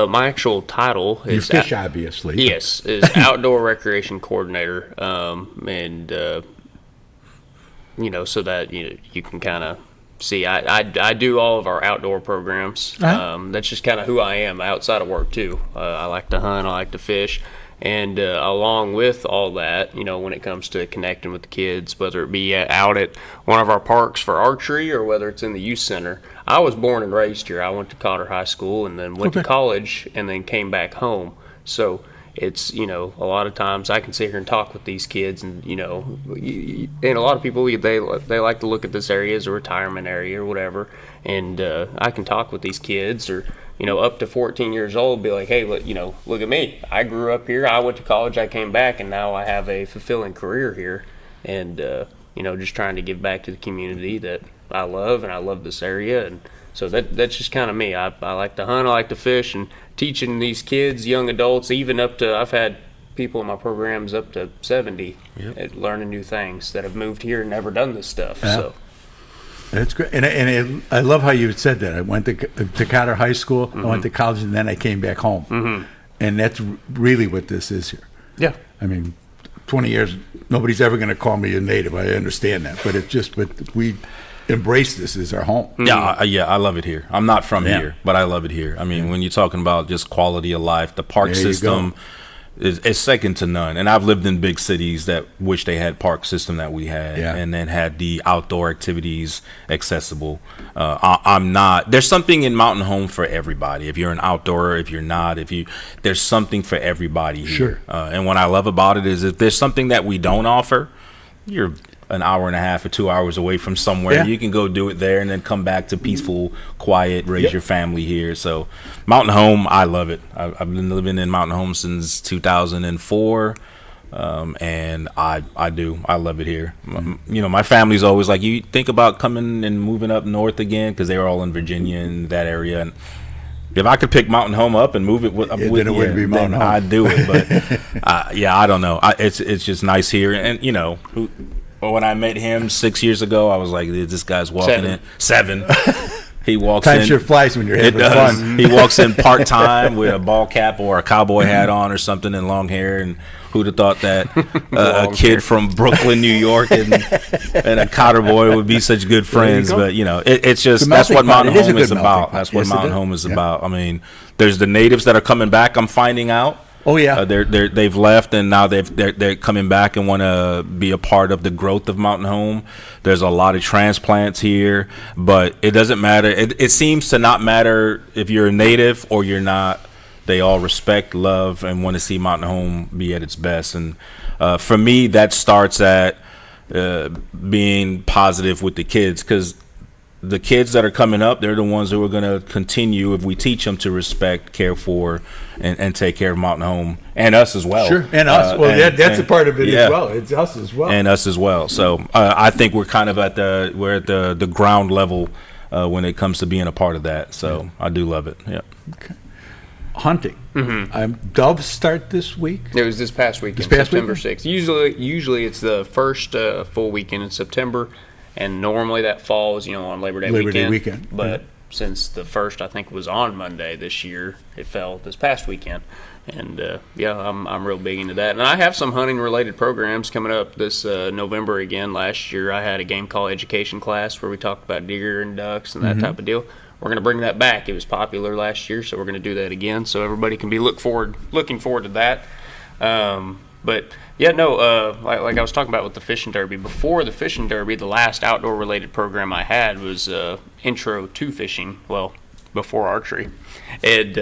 Speaker 18: my actual title is
Speaker 2: you fish, obviously.
Speaker 18: Yes, is outdoor recreation coordinator, and so that you can kind of see. I do all of our outdoor programs. That's just kind of who I am outside of work too. I like to hunt. I like to fish. And along with all that, when it comes to connecting with the kids, whether it be out at one of our parks for archery or whether it's in the youth center. I was born and raised here. I went to Cotter High School and then went to college and then came back home. So it's, a lot of times I can sit here and talk with these kids and, and a lot of people, they like to look at this area as a retirement area or whatever. And I can talk with these kids or, up to 14 years old, be like, hey, look at me. I grew up here. I went to college. I came back, and now I have a fulfilling career here. And, just trying to give back to the community that I love, and I love this area. And so that's just kind of me. I like to hunt. I like to fish, and teaching these kids, young adults, even up to, I've had people in my programs up to 70 at learning new things that have moved here and never done this stuff.
Speaker 2: Yeah.
Speaker 18: So.
Speaker 2: That's great, and I love how you said that. I went to Cotter High School, I went to college, and then I came back home, and that's really what this is here.
Speaker 18: Yeah,
Speaker 2: I mean, 20 years, nobody's ever going to call me a native. I understand that, but it's just, embrace this as our home.
Speaker 17: Yeah, I love it here. I'm not from
Speaker 2: Yeah.
Speaker 17: here, but I love it here. I mean, when you're talking about just quality of life, the park
Speaker 2: There you
Speaker 17: system is second to none. And I've lived in big cities that wish they had park system that we had, and then had the outdoor activities accessible. I'm not. There's something in Mountain Home for everybody. If you're an outdoorer, if you're not, there's something for everybody here.
Speaker 2: Sure.
Speaker 17: And what I love about it is if there's something that we don't offer, you're an hour and a half or 2 hours away from somewhere.
Speaker 2: Yeah.
Speaker 17: You can go do it there and then come back to peaceful, quiet, raise your family here. So Mountain Home, I love it. I've been living in Mountain Home since 2004. And I love it here. You know, my family's always like, you think about coming and moving up north again, because they were all in Virginia and that area. And if I could pick Mountain Home up and move it then it wouldn't be Mountain Home. I'd do it. But I don't know. It's just nice here. And you know, when I met him 6 years ago, I was like, this guy's walking in 7. He walks
Speaker 2: Time
Speaker 17: in.
Speaker 2: sure flies when you're having fun.
Speaker 17: He walks in part time with a ball cap or a cowboy hat on or something and long hair. And who'd have thought that a kid from Brooklyn, New York, and a Cotter boy would be such good friends? But you know, it's just that's what Mountain Home is about. That's what Mountain Home is about. I mean, there's the natives that are coming back. I'm finding out.
Speaker 2: Oh yeah,
Speaker 17: they've left and now they're coming back and want to be a part of the growth of Mountain Home. There's a lot of transplants here, but it doesn't matter. It seems to not matter if you're a native or you're not. They all respect, love, and want to see Mountain Home be at its best. And for me, that starts at being positive with the kids, because the kids that are coming up, they're the ones who are going to continue if we teach them to respect, care for, and take care of Mountain Home, and us as well.
Speaker 2: Sure, and us. Well, that's a part of it as well. It's us as well.
Speaker 17: And us as well. So I think we're kind of at the ground level when it comes to being a part of that. So I do love it. Yeah.
Speaker 2: Okay. Hunting. Doves start this week?
Speaker 18: It was this past weekend, September 6th. Usually it's the first full weekend in September. And normally that falls, on Labor Day weekend. But since the first, I think, was on Monday this year, it fell this past weekend. And I'm real big into that. And I have some hunting related programs coming up this November again. Last year I had a game call education class where we talked about deer and ducks and that type of deal. We're going to bring that back. It was popular last year, so we're going to do that again. So everybody can be looking forward to that. But yeah, no, like I was talking about with the fishing derby. Before the fishing derby, the last outdoor related program I had was intro to fishing. Well, before archery, and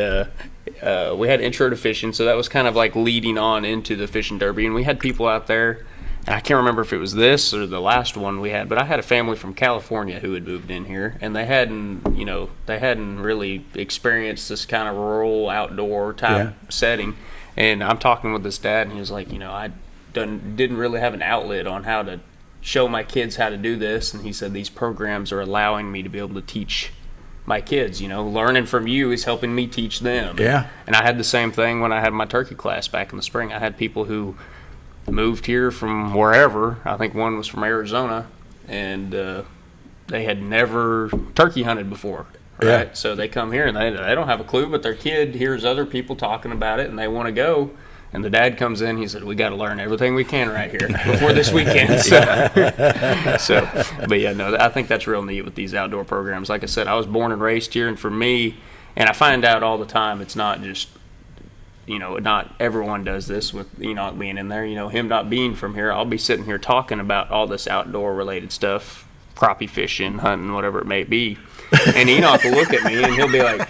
Speaker 18: we had intro to fishing, so that was kind of like leading on into the fishing derby. And we had people out there, and I can't remember if it was this or the last one we had, but I had a family from California who had moved in here, and they hadn't really experienced this kind of rural outdoor type setting. And I'm talking with this dad, and he was like, I didn't really have an outlet on how to show my kids how to do this. And he said, these programs are allowing me to be able to teach my kids. Learning from you is helping me teach them.
Speaker 2: Yeah.
Speaker 18: And I had the same thing when I had my turkey class back in the spring. I had people who moved here from wherever. I think one was from Arizona, and they had never turkey hunted before. Right, so they come here and they don't have a clue, but their kid hears other people talking about it and they want to go. And the dad comes in. He said, "We got to learn everything we can right here before this weekend." But yeah, no, I think that's real neat with these outdoor programs. Like I said, I was born and raised here, and for me, and I find out all the time, it's not just not everyone does this with Enoch being in there. Him not being from here, I'll be sitting here talking about all this outdoor related stuff, crappie fishing, hunting, whatever it may be. And Enoch will look at me and he'll be like,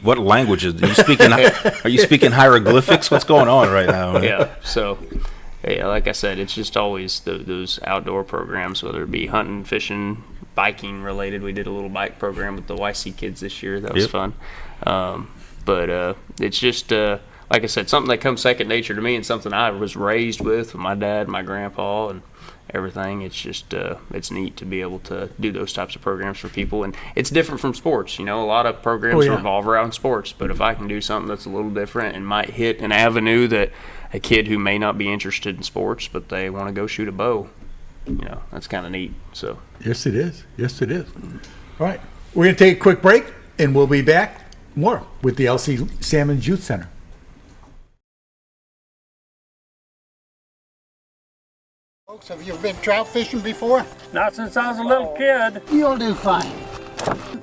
Speaker 17: "What languages are you speaking? Are you speaking hieroglyphics? What's going on right now?" Man?
Speaker 18: Yeah. So, like I said, it's just always those outdoor programs, whether it be hunting, fishing, biking related. We did a little bike program with the YC kids this year. That was fun. But it's just like I said, something that comes second nature to me, and something I was raised with my dad, my grandpa, and everything. It's just it's neat to be able to do those types of programs for people, and it's different from sports. A lot of programs revolve around sports, but if I can do something that's a little different and might hit an avenue that a kid who may not be interested in sports but they want to go shoot a bow, that's kind of neat. So
Speaker 2: yes it is. All right, we're going to take a quick break and we'll be back more with the LC Sammons Youth Center.
Speaker 19: Folks, have you been trout fishing before?
Speaker 20: Not since I was a little kid.
Speaker 19: You'll do fine.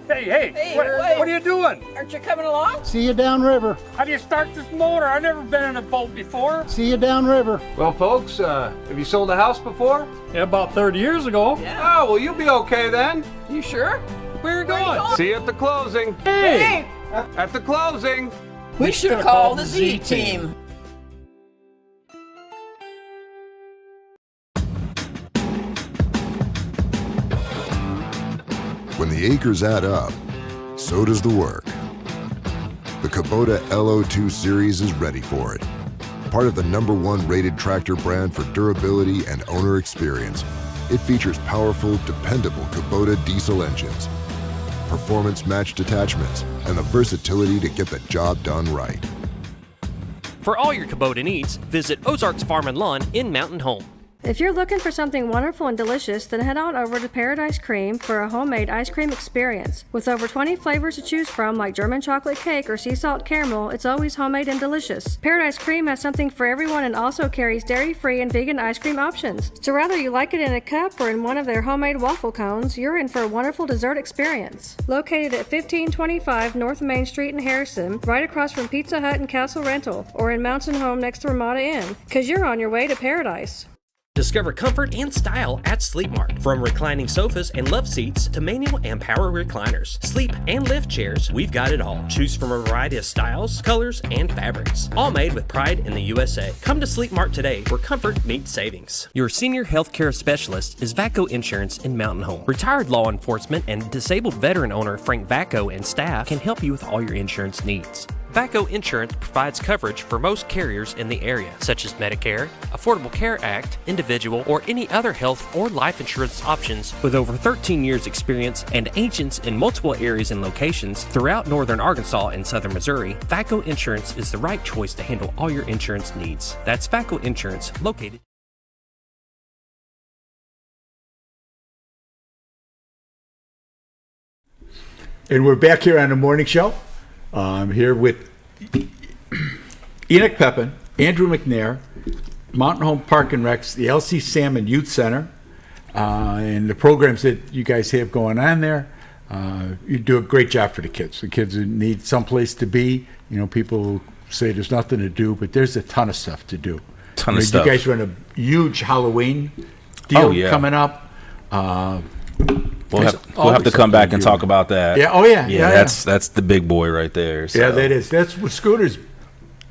Speaker 20: Hey, what are you doing?
Speaker 21: Aren't you coming along?
Speaker 19: See you downriver.
Speaker 20: How do you start this motor? I've never been in a boat before.
Speaker 19: See you downriver.
Speaker 8: Well, folks, have you sold a house before?
Speaker 20: Yeah, about 30 years ago.
Speaker 21: Yeah.
Speaker 8: Oh, well, you'll be okay then.
Speaker 21: You sure?
Speaker 20: Where are you going?
Speaker 8: See you at the closing.
Speaker 21: Hey!
Speaker 8: At the closing.
Speaker 21: We should have called the Z team.
Speaker 10: When the acres add up, so does the work. The Kubota LO2 series is ready for it. Part of the #1 rated tractor brand for durability and owner experience, it features powerful, dependable Kubota diesel engines, performance-matched attachments, and the versatility to get the job done right.
Speaker 1: For all your Kubota needs, visit Ozarks Farm and Lawn in Mountain Home.
Speaker 22: If you're looking for something wonderful and delicious, then head on over to Paradise Cream for a homemade ice cream experience. With over 20 flavors to choose from, like German chocolate cake or sea salt caramel, it's always homemade and delicious. Paradise Cream has something for everyone and also carries dairy-free and vegan ice cream options. So whether you like it in a cup or in one of their homemade waffle cones, you're in for a wonderful dessert experience. Located at 1525 North Main Street in Harrison, right across from Pizza Hut and Castle Rental, or in Mountain Home next to Ramada Inn, because you're on your way to paradise.
Speaker 1: Discover comfort and style at Sleep Mart. From reclining sofas and love seats to manual and power recliners, sleep and lift chairs, we've got it all. Choose from a variety of styles, colors, and fabrics. All made with pride in the USA. Come to Sleep Mart today where comfort meets savings. Your senior healthcare specialist is VACO Insurance in Mountain Home. Retired law enforcement and disabled veteran owner Frank VACO and staff can help you with all your insurance needs. VACO Insurance provides coverage for most carriers in the area, such as Medicare, Affordable Care Act, individual, or any other health or life insurance options. With over 13 years experience and agents in multiple areas and locations throughout northern Arkansas and southern Missouri, VACO Insurance is the right choice to handle all your insurance needs. That's VACO Insurance, located.
Speaker 2: And we're back here on the morning show. I'm here with Enoch Pepin, Andrew McNair, Mountain Home Park and Recs, the LC Salmon Youth Center, and the programs that you guys have going on there. You do a great job for the kids. The kids need someplace to be. You know, people say there's nothing to do, but there's a ton of stuff to do.
Speaker 17: Ton of stuff.
Speaker 2: You guys run a huge Halloween deal coming up.
Speaker 17: We'll have to come back and talk about that.
Speaker 2: Yeah.
Speaker 17: That's the big boy right there. So.
Speaker 2: Yeah, that is. That's what Scooter's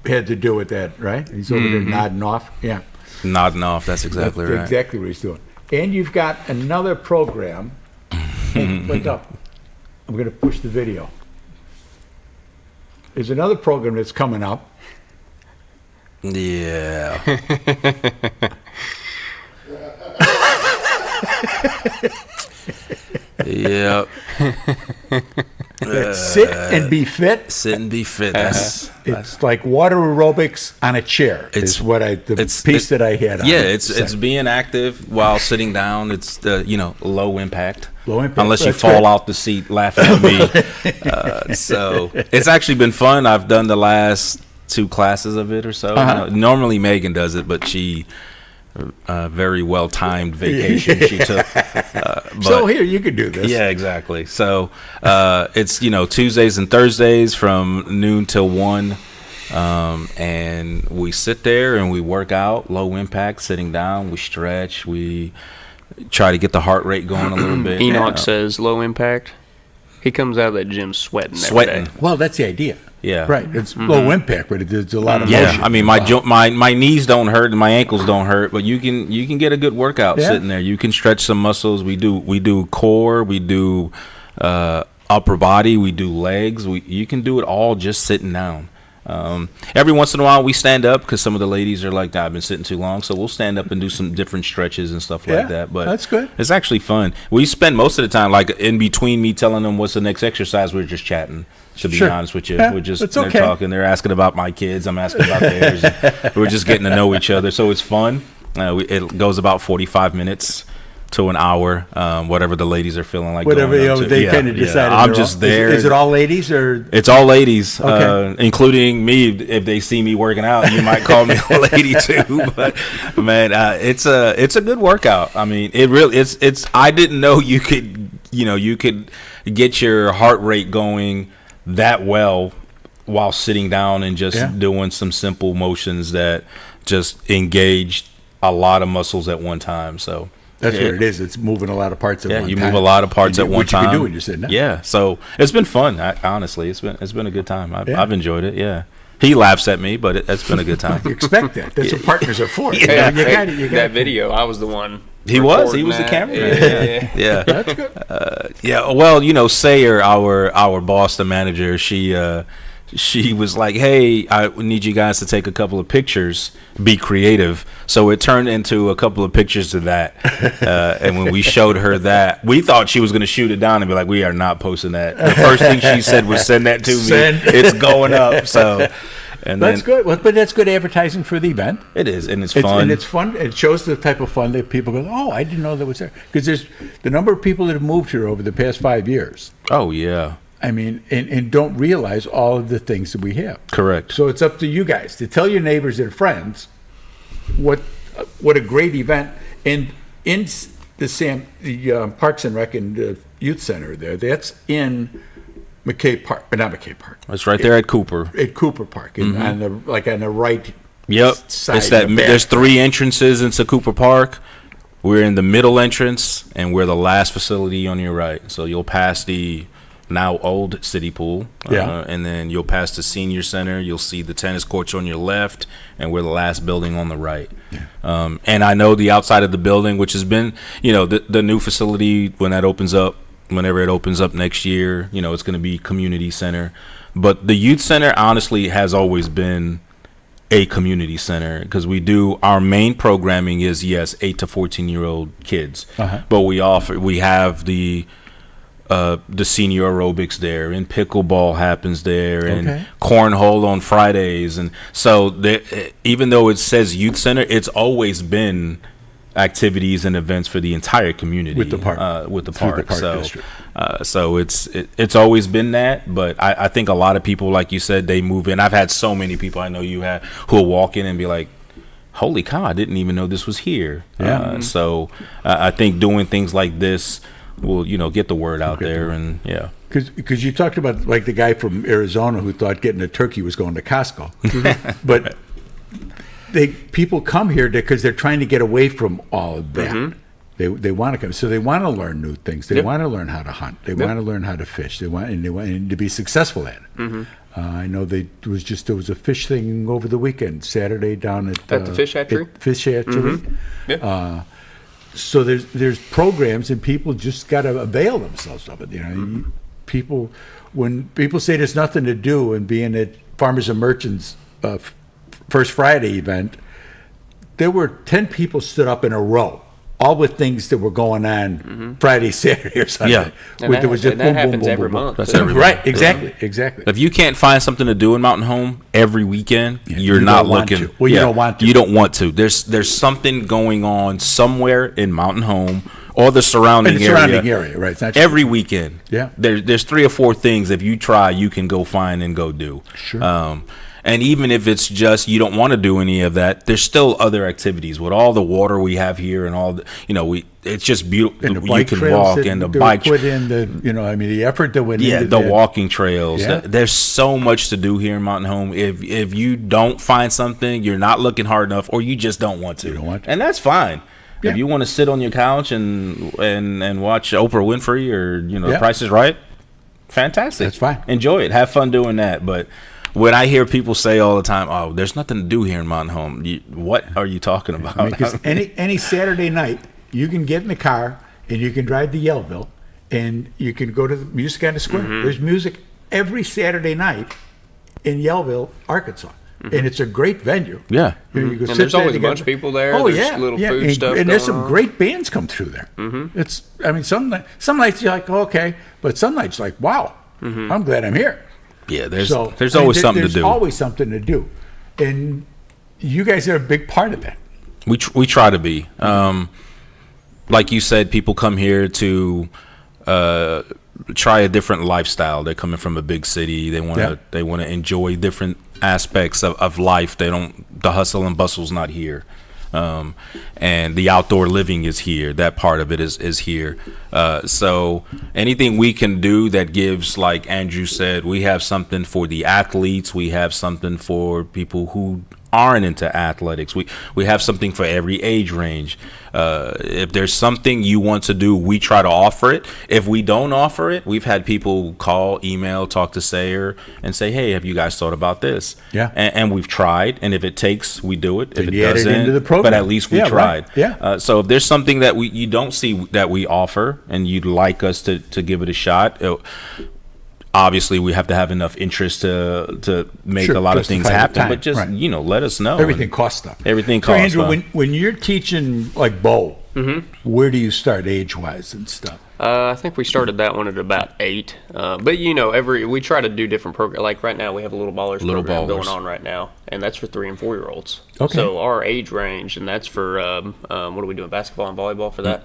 Speaker 2: had to do with that, right? He's over there nodding off. Yeah.
Speaker 17: Nodding off. That's exactly right.
Speaker 2: Exactly what he's doing. And you've got another program. Hey, wake up. I'm going to push the video. There's another program that's coming up.
Speaker 17: Yeah. Yep.
Speaker 2: Sit and be fit.
Speaker 17: Sit and be fit.
Speaker 2: It's like water aerobics on a chair. It's what that I had.
Speaker 17: Yeah, it's being active while sitting down. It's low impact.
Speaker 2: Low impact.
Speaker 17: Unless you fall off the seat laughing at me. So it's actually been fun. I've done the last 2 classes of it or so. Normally Megan does it, but she. Very well timed vacation she took.
Speaker 2: So here you can do this.
Speaker 17: Yeah, exactly. So it's Tuesdays and Thursdays from noon till 1, and we sit there and we work out, low impact, sitting down. We stretch. We try to get the heart rate going a little bit.
Speaker 18: Enoch says low impact. He comes out of that gym sweating. Every day.
Speaker 2: Well, that's the idea.
Speaker 17: Yeah,
Speaker 2: right. It's low impact, but it's a lot of motion.
Speaker 17: I mean, my knees don't hurt and my ankles don't hurt, but you can get a good workout sitting there. You can stretch some muscles. We do core, we do upper body, we do legs. You can do it all just sitting down. Every once in a while we stand up because some of the ladies are like, I've been sitting too long, so we'll stand up and do some different stretches and stuff like that. But
Speaker 2: that's good.
Speaker 17: It's actually fun. We spend most of the time, like in between me telling them what's the next exercise, we're just chatting. To be honest with you, we're just they're talking. They're asking about my kids. I'm asking about theirs. We're just getting to know each other, so it's fun. It goes about 45 minutes to an hour, whatever the ladies are feeling like.
Speaker 2: Whatever
Speaker 17: going up to.
Speaker 2: they kind of decided.
Speaker 17: I'm just there.
Speaker 2: Is it all ladies or?
Speaker 17: It's all ladies,
Speaker 2: Okay.
Speaker 17: including me. If they see me working out, you might call me a lady too. But man, it's a good workout. I mean, it really it's. I didn't know you could get your heart rate going that well while sitting down and just doing some simple motions that just engaged a lot of muscles at one time. So
Speaker 2: that's what it is. It's moving a lot of parts at one time.
Speaker 17: Yeah, you move a lot of parts at one time.
Speaker 2: What you can do when you're sitting down.
Speaker 17: Yeah, so it's been fun. Honestly, it's been a good time. I've enjoyed it. Yeah, he laughs at me, but it's been a good time.
Speaker 2: You expect that. That's what partners are for.
Speaker 18: Yeah,
Speaker 2: You got
Speaker 18: that video, I was the one.
Speaker 17: He was the
Speaker 18: that.
Speaker 17: cameraman. Yeah.
Speaker 2: That's good.
Speaker 17: Yeah. Well, Sayer, our boss, the manager, she was like, "Hey, I need you guys to take a couple of pictures. Be creative." So it turned into a couple of pictures of that. And when we showed her that, we thought she was going to shoot it down and be like, "We are not posting that." The first thing she said was, "Send that to me. It's going up." So. And
Speaker 2: that's good. Well, but that's good advertising for the event.
Speaker 17: It is, and it's fun.
Speaker 2: And it's fun. It shows the type of fun that people go, "Oh, I didn't know that was there." Because there's the number of people that have moved here over the past 5 years.
Speaker 17: Oh yeah.
Speaker 2: I mean, and don't realize all of the things that we have.
Speaker 17: Correct.
Speaker 2: So it's up to you guys to tell your neighbors and friends what a great event. And in the Parks and Rec and Youth Center there, that's in McKay Park, but not McKay Park.
Speaker 17: It's right there at Cooper.
Speaker 2: At Cooper Park, on the right.
Speaker 17: Yep.
Speaker 2: Side
Speaker 17: It's that.
Speaker 2: of the back.
Speaker 17: There's 3 entrances into Cooper Park. We're in the middle entrance, and we're the last facility on your right. So you'll pass the now old city pool, and then you'll pass the senior center. You'll see the tennis courts on your left, and we're the last building on the right. Yeah. And I know the outside of the building, which has been, the new facility whenever it opens up next year, it's going to be community center. But the youth center honestly has always been a community center, because our main programming is 8 to 14-year-old kids, but we have the senior aerobics there, and pickleball happens there, and cornhole on Fridays, and so even though it says youth center, it's always been activities and events for the entire community
Speaker 2: with the park,
Speaker 17: so it's always been that. But I think a lot of people, like you said, they move in. I've had so many people I know you have who will walk in and be like, "Holy cow, I didn't even know this was here." So I think doing things like this will get the word out there, and
Speaker 2: because you talked about like the guy from Arizona who thought getting a turkey was going to Costco, but people come here because they're trying to get away from all of that. They want to come, so they want to learn new things. They want to learn how to hunt. They want to learn how to fish. They want to be successful at it. I know there was a fish thing over the weekend, Saturday down at
Speaker 18: the fish hatchery.
Speaker 2: So there's programs, and people just got to avail themselves of it. People, when people say there's nothing to do, and being at Farmers and Merchants First Friday event, there were 10 people stood up in a row, all with things that were going on Friday, Saturday, or Sunday.
Speaker 18: Yeah, and that happens every month.
Speaker 17: That's every
Speaker 2: right,
Speaker 17: month.
Speaker 2: Exactly.
Speaker 17: If you can't find something to do in Mountain Home every weekend, you're not looking.
Speaker 2: Well, you don't want to.
Speaker 17: You don't want to. There's something going on somewhere in Mountain Home or the surrounding area.
Speaker 2: Right? It's not
Speaker 17: every weekend.
Speaker 2: Yeah.
Speaker 17: There's 3 or 4 things, if you try, you can go find and go do.
Speaker 2: Sure.
Speaker 17: And even if it's just you don't want to do any of that, there's still other activities with all the water we have here and all the, it's just beautiful.
Speaker 2: And the bike
Speaker 17: you can walk and the bike
Speaker 2: put in the effort that went into
Speaker 17: the
Speaker 2: that.
Speaker 17: walking trails.
Speaker 2: Yeah.
Speaker 17: There's so much to do here in Mountain Home. If you don't find something, you're not looking hard enough, or you just don't want to.
Speaker 2: You don't want to.
Speaker 17: And that's fine.
Speaker 2: Yeah.
Speaker 17: If you want to sit on your couch and watch Oprah Winfrey or The Price is Right, fantastic.
Speaker 2: That's fine.
Speaker 17: Enjoy it. Have fun doing that. But when I hear people say all the time, "Oh, there's nothing to do here in Mountain Home," what are you talking about?
Speaker 2: Because any Saturday night, you can get in the car and you can drive to Yellville, and you can go to the Music on the Square. There's music every Saturday night in Yellville, Arkansas. And it's a great venue.
Speaker 17: Yeah.
Speaker 18: And there's always a bunch of people there.
Speaker 2: Oh,
Speaker 18: there's little food stuff.
Speaker 2: And there's some great bands come through there. Some nights you're like, okay, but some nights like, wow, I'm glad I'm here.
Speaker 17: Yeah, there's always something to do.
Speaker 2: There's always something to do. And you guys are a big part of that.
Speaker 17: We try to be. like you said, people come here to try a different lifestyle. They're coming from a big city. They want to enjoy different aspects of life. The hustle and bustle's not here. And the outdoor living is here. That part of it is here. So anything we can do that gives, like Andrew said, we have something for the athletes. We have something for people who aren't into athletics. We have something for every age range. If there's something you want to do, we try to offer it. If we don't offer it, we've had people call, email, talk to Sayer and say, hey, have you guys thought about this?
Speaker 2: Yeah.
Speaker 17: And we've tried, and if it takes, we do it.
Speaker 2: Then
Speaker 17: if it
Speaker 2: you add it
Speaker 17: doesn't,
Speaker 2: into the program.
Speaker 17: but at least we tried.
Speaker 2: Right. Yeah.
Speaker 17: So if there's something that you don't see that we offer and you'd like us to give it a shot, obviously we have to have enough interest to make a lot of things happen, but just let us know.
Speaker 2: Everything costs stuff.
Speaker 17: Everything costs
Speaker 2: Andrew,
Speaker 17: stuff.
Speaker 2: when you're teaching like bowl, where do you start age-wise and stuff?
Speaker 18: I think we started that one at about 8. But we try to do different programs. Like right now, we have a Little Ballers program going on right now, and that's for 3 and 4 year olds.
Speaker 2: Okay.
Speaker 18: So our age range, and that's for what are we doing? Basketball and volleyball for that.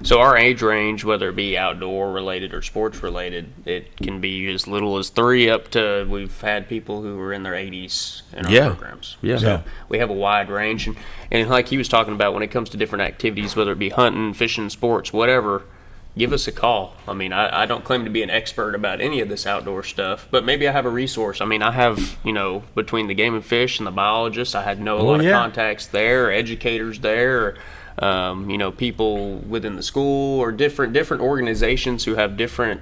Speaker 18: So our age range, whether it be outdoor related or sports related, it can be as little as 3 up to we've had people who were in their 80s in our programs.
Speaker 17: Yeah.
Speaker 18: So we have a wide range, and like he was talking about, when it comes to different activities, whether it be hunting, fishing, sports, whatever, give us a call. I mean, I don't claim to be an expert about any of this outdoor stuff, but maybe I have a resource. I mean, I have, between the game and fish and the biologists, I had a lot of contacts there, educators there, people within the school or different organizations who have different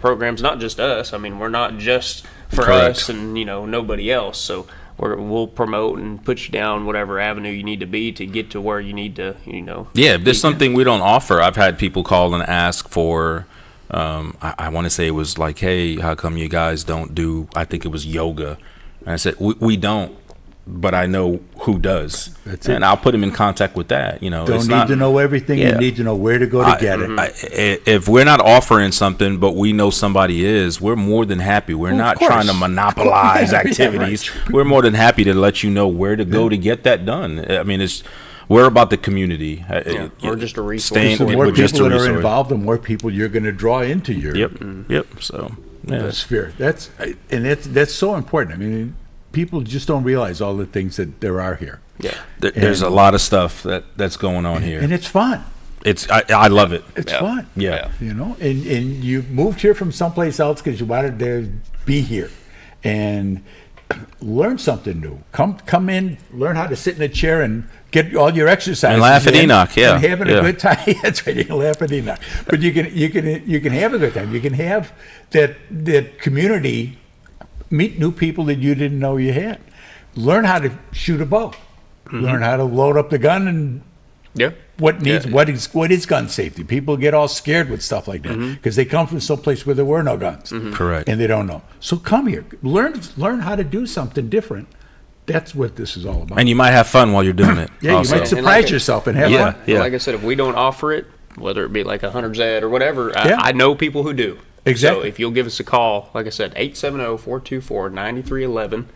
Speaker 18: programs, not just us. I mean, we're not just for us and, nobody else. So we'll promote and put you down whatever avenue you need to be to get to where you need to,
Speaker 17: Yeah, if there's something we don't offer, I've had people call and ask for, I want to say it was like, hey, how come you guys don't do, I think it was yoga. And I said, we don't, but I know who does.
Speaker 2: That's it.
Speaker 17: And I'll put them in contact with that.
Speaker 2: Don't need to know everything. You need to know where to go to get it.
Speaker 17: If we're not offering something, but we know somebody is, we're more than happy. We're not trying to monopolize activities. We're more than happy to let you know where to go to get that done. I mean, we're about the community.
Speaker 18: We're just a resource.
Speaker 2: The more people that are involved, the more people you're going to draw into your
Speaker 17: Yep. So
Speaker 2: sphere. That's so important. I mean, people just don't realize all the things that there are here.
Speaker 17: Yeah, there's a lot of stuff that's going on here,
Speaker 2: and it's fun.
Speaker 17: I love it.
Speaker 2: It's fun.
Speaker 17: Yeah.
Speaker 2: And you moved here from someplace else because you wanted to be here, and learn something new. Come in, learn how to sit in a chair and get all your exercise
Speaker 17: and laugh at Enoch.
Speaker 2: And having a good time. That's right. You can laugh at Enoch, but you can have a good time. You can have that community. Meet new people that you didn't know you had. Learn how to shoot a bow. Learn how to load up the gun and what is gun safety. People get all scared with stuff like that because they come from someplace where there were no guns.
Speaker 17: Correct.
Speaker 2: And they don't know. So come here. Learn how to do something different. That's what this is all about.
Speaker 17: And you might have fun while you're doing it.
Speaker 2: You might surprise yourself and have fun.
Speaker 18: Yeah. Like I said, if we don't offer it, whether it be like a hunter's ed or whatever, I know people who do.
Speaker 2: Exactly.
Speaker 18: So if you'll give us a call, like I said, 870-424-9311.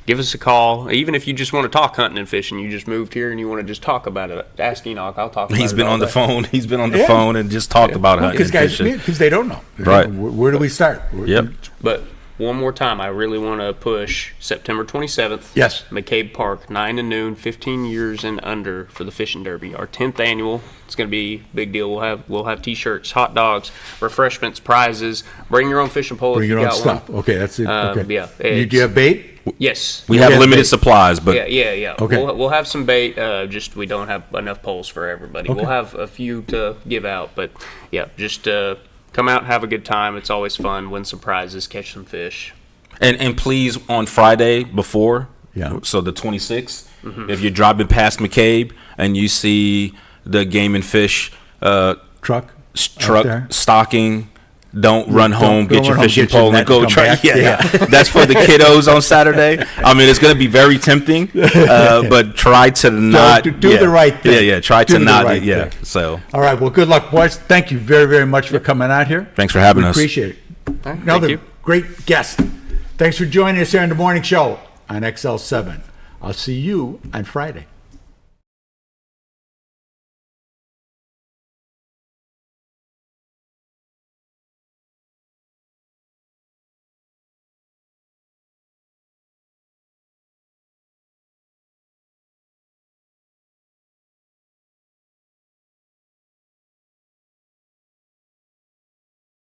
Speaker 18: Give us a call. Even if you just want to talk hunting and fishing, you just moved here and you want to just talk about it, ask Enoch. I'll talk about it.
Speaker 17: He's been on the phone. He's been on the phone and just talked about hunting and fishing.
Speaker 2: Because they don't know.
Speaker 17: Right.
Speaker 2: Where do we start?
Speaker 17: Yep.
Speaker 18: But one more time, I really want to push September 27th.
Speaker 2: Yes.
Speaker 18: McCabe Park, 9 to noon, 15 years and under for the Fishing Derby. Our 10th annual. It's going to be a big deal. We'll have T-shirts, hot dogs, refreshments, prizes. Bring your own fishing pole if you got one. Bring your own stuff.
Speaker 2: Okay, that's it. Okay.
Speaker 18: Yeah.
Speaker 2: Do you have bait?
Speaker 18: Yes.
Speaker 17: We have limited supplies, but
Speaker 18: yeah.
Speaker 2: Okay.
Speaker 18: We'll have some bait. Just we don't have enough poles for everybody.
Speaker 2: Okay.
Speaker 18: We'll have a few to give out, but yeah, just come out and have a good time. It's always fun. Win some prizes, catch some fish.
Speaker 17: And please, on Friday before, so the 26th, if you're driving past McCabe and you see the game and fish
Speaker 2: truck
Speaker 17: stocking, don't run home, get your fishing pole and go try.
Speaker 2: Yeah.
Speaker 17: That's for the kiddos on Saturday. I mean, it's going to be very tempting, but try to not
Speaker 2: do the right thing.
Speaker 17: Yeah. Try to not.
Speaker 2: Thing.
Speaker 17: So.
Speaker 2: All right. Well, good luck, boys. Thank you very, very much for coming out here.
Speaker 17: Thanks for having us.
Speaker 2: Appreciate it.
Speaker 18: Another
Speaker 2: great guest. Thanks for joining us here on the morning show on XL7. I'll see you on Friday.